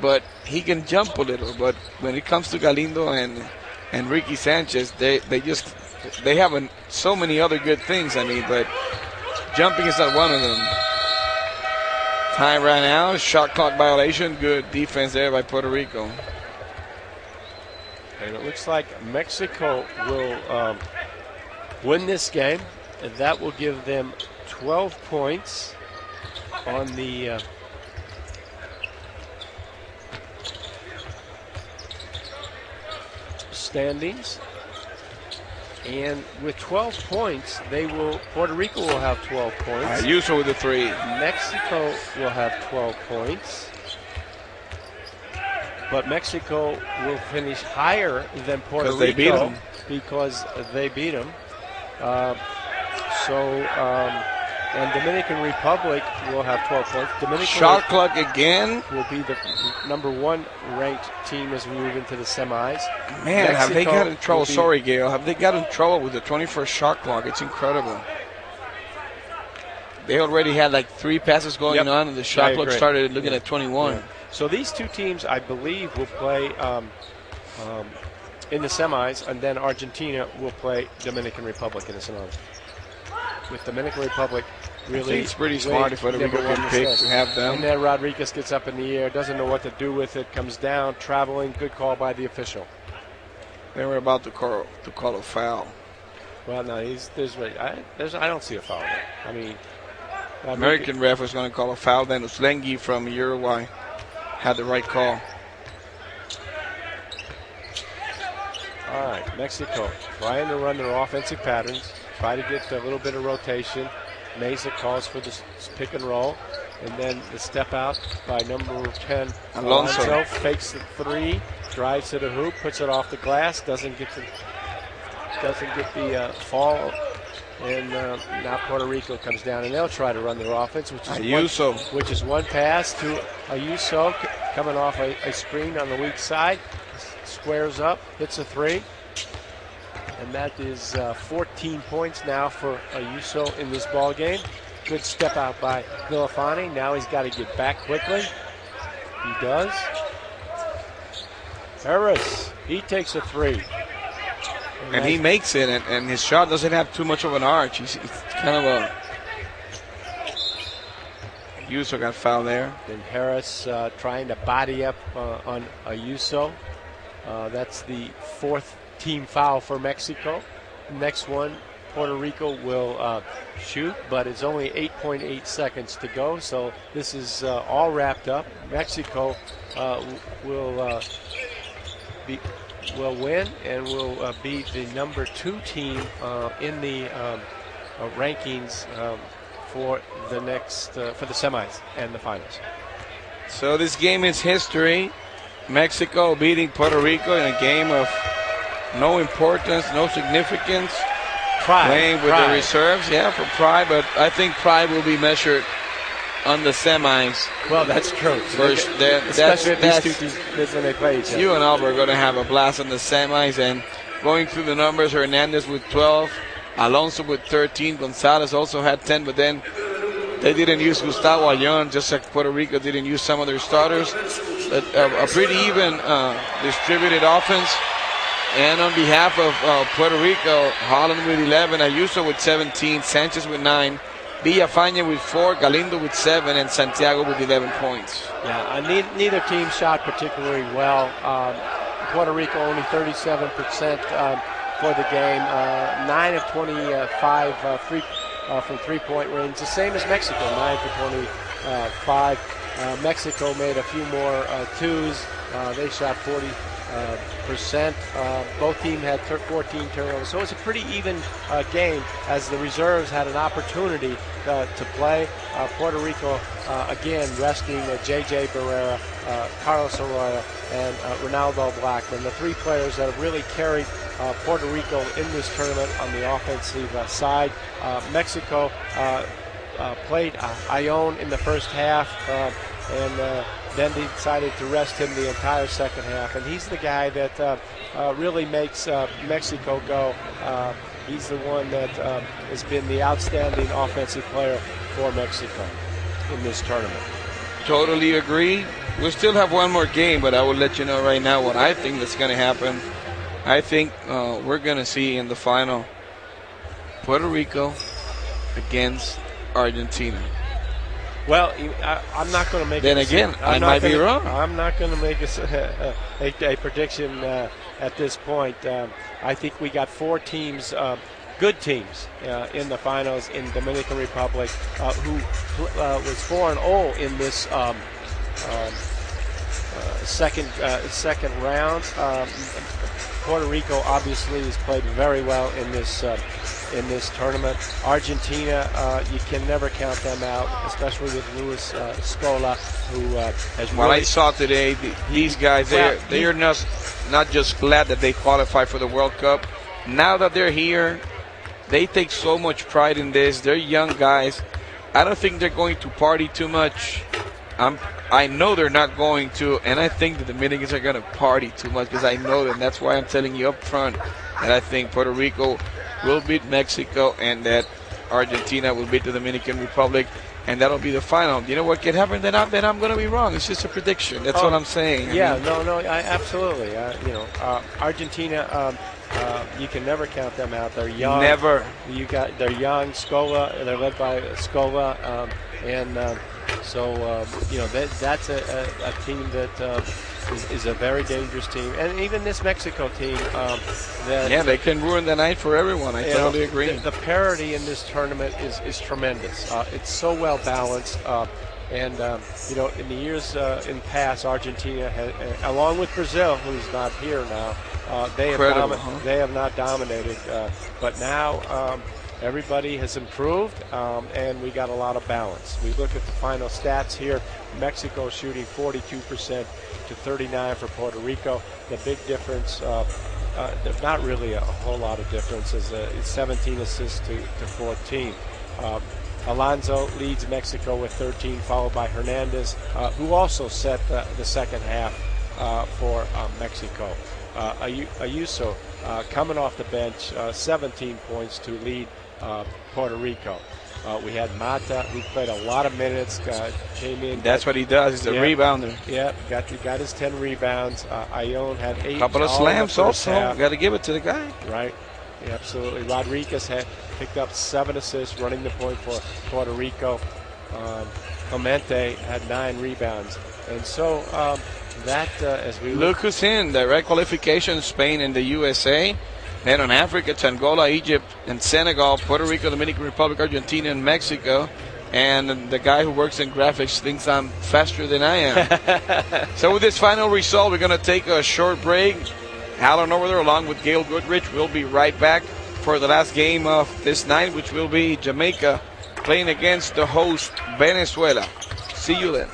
but he can jump a little. But when it comes to Galindo and Ricky Sanchez, they have so many other good things. I mean, but jumping is not one of them. Time right now, shot clock violation. Good defense there by Puerto Rico. And it looks like Mexico will win this game, and that will give them 12 points on the standings. And with 12 points, Puerto Rico will have 12 points. Usually with the three. Mexico will have 12 points. But Mexico will finish higher than Puerto Rico because they beat them. And Dominican Republic will have 12 points. Dominican shot clock again. Will be the number one ranked team as we move into the semis. Man, Mexico have they got in trouble? Sorry, Gail. Have they got in trouble with the 21st shot clock? It's incredible. They already had 3 passes going on, and the shot clock started looking at 21. Yeah. So these two teams, I believe, will play in the semis, and then Argentina will play Dominican Republic in the semis. With Dominican Republic, really, I think it's pretty smart if Puerto Rico can pick to have them. And then Rodriguez gets up in the air, doesn't know what to do with it, comes down, traveling. Good call by the official. They were about to call a foul. Well, no, I don't see a foul there. I mean, American ref was going to call a foul. Then Uslengi from Uruguay had the right call. All right, Mexico trying to run their offensive patterns. Try to get a little bit of rotation. Meza calls for the pick and roll. And then the step out by number 10. Alonso fakes the three, drives to the hoop, puts it off the glass, doesn't get the fall. And now Puerto Rico comes down, and they'll try to run their offense, which is one pass to Ayuso coming off a screen on the weak side. Squares up, hits a three. And that is 14 points now for Ayuso in this ball game. Good step out by Villafani. Now he's got to get back quickly. He does. Harris, he takes a three. And he makes it, and his shot doesn't have too much of an arch. It's kind of a... Ayuso got fouled there. And Harris trying to body up on Ayuso. That's the 4th team foul for Mexico. Next one, Puerto Rico will shoot, but it's only 8.8 seconds to go, so this is all wrapped up. Mexico will win and will be the number 2 team in the rankings for the semis and the finals. So this game is history. Mexico beating Puerto Rico in a game of no importance, no significance. Pride. Playing with the reserves, for pride, but I think pride will be measured on the semis. Well, that's true. First, Especially these two teams when they play each other. You and Albert are going to have a blast in the semis. And going through the numbers, Hernandez with 12, Alonso with 13, Gonzalez also had 10, but then they didn't use Gustavo Ayllon, just like Puerto Rico didn't use some of their starters. A pretty even distributed offense. And on behalf of Puerto Rico, Holland with 11, Ayuso with 17, Sanchez with 9, Villafaña with 4, Galindo with 7, and Santiago with 11 points. Yeah, neither team shot particularly well. Puerto Rico only 37% for the game, 9 of 25 from three-point range, the same as Mexico, 9 for 25. Mexico made a few more twos. They shot 40%. Both teams had 14 turnovers, so it was a pretty even game as the reserves had an opportunity to play. Puerto Rico again resting J.J. Barrera, Carlos Arroyo, and Ronaldo Blackman, the three players that have really carried Puerto Rico in this tournament on the offensive side. Mexico played Ayllon in the first half, and then they decided to rest him the entire second half. And he's the guy that really makes Mexico go. He's the one that has been the outstanding offensive player for Mexico in this tournament. Totally agree. We still have one more game, but I will let you know right now what I think that's going to happen. I think we're going to see in the final Puerto Rico against Argentina. Well, I'm not going to make. Then again, I might be wrong. I'm not going to make a prediction at this point. I think we got four teams, good teams, in the finals in Dominican Republic, who was 4-0 in this second round. Puerto Rico obviously has played very well in this tournament. Argentina, you can never count them out, especially with Luis Scola, who has What really... I saw today, these guys, they are not just glad that they qualified for the World Cup. Now that they're here, they take so much pride in this. They're young guys. I don't think they're going to party too much. I know they're not going to, and I think the Dominicans are going to party too much because I know them. That's why I'm telling you up front that I think Puerto Rico will beat Mexico and that Argentina will beat the Dominican Republic, and that'll be the final. You know what could happen? Then I'm going to be wrong. It's just a prediction. That's what I'm saying. Absolutely. Argentina. You can never count them out. They're young. Never. They're young. Scola. They're led by Scola, that's a team that is a very dangerous team. And even this Mexico team, they can ruin the night for everyone. I totally agree. The parity in this tournament is tremendous. It's so well balanced. In the years in past, Argentina, along with Brazil, who's not here now, they have not dominated. But now everybody has improved, and we got a lot of balance. We look at the final stats here. Mexico shooting 42% to 39% for Puerto Rico. The big difference, there's not really a whole lot of difference, is 17 assists to 14. Alonso leads Mexico with 13, followed by Hernandez, who also set the second half for Mexico. Ayuso coming off the bench, 17 points to lead Puerto Rico. We had Mata, who played a lot of minutes, came in. That's what he does. He's a rebounder. Yeah, got his 10 rebounds. Ayllon had 8. A couple of slams also. Got to give it to the guy. Right. Yeah, absolutely. Rodriguez had picked up 7 assists, running the point for Puerto Rico. Clemente had 9 rebounds. And so as we look who's in direct qualification: Spain and the USA. Then on Africa, it's Angola, Egypt, and Senegal, Puerto Rico, Dominican Republic, Argentina, and Mexico. And the guy who works in graphics thinks I'm faster than I am. So with this final result, we're going to take a short break. Alan over there, along with Gail Goodrich, we'll be right back for the last game of this night, which will be Jamaica playing against the host, Venezuela. See you then.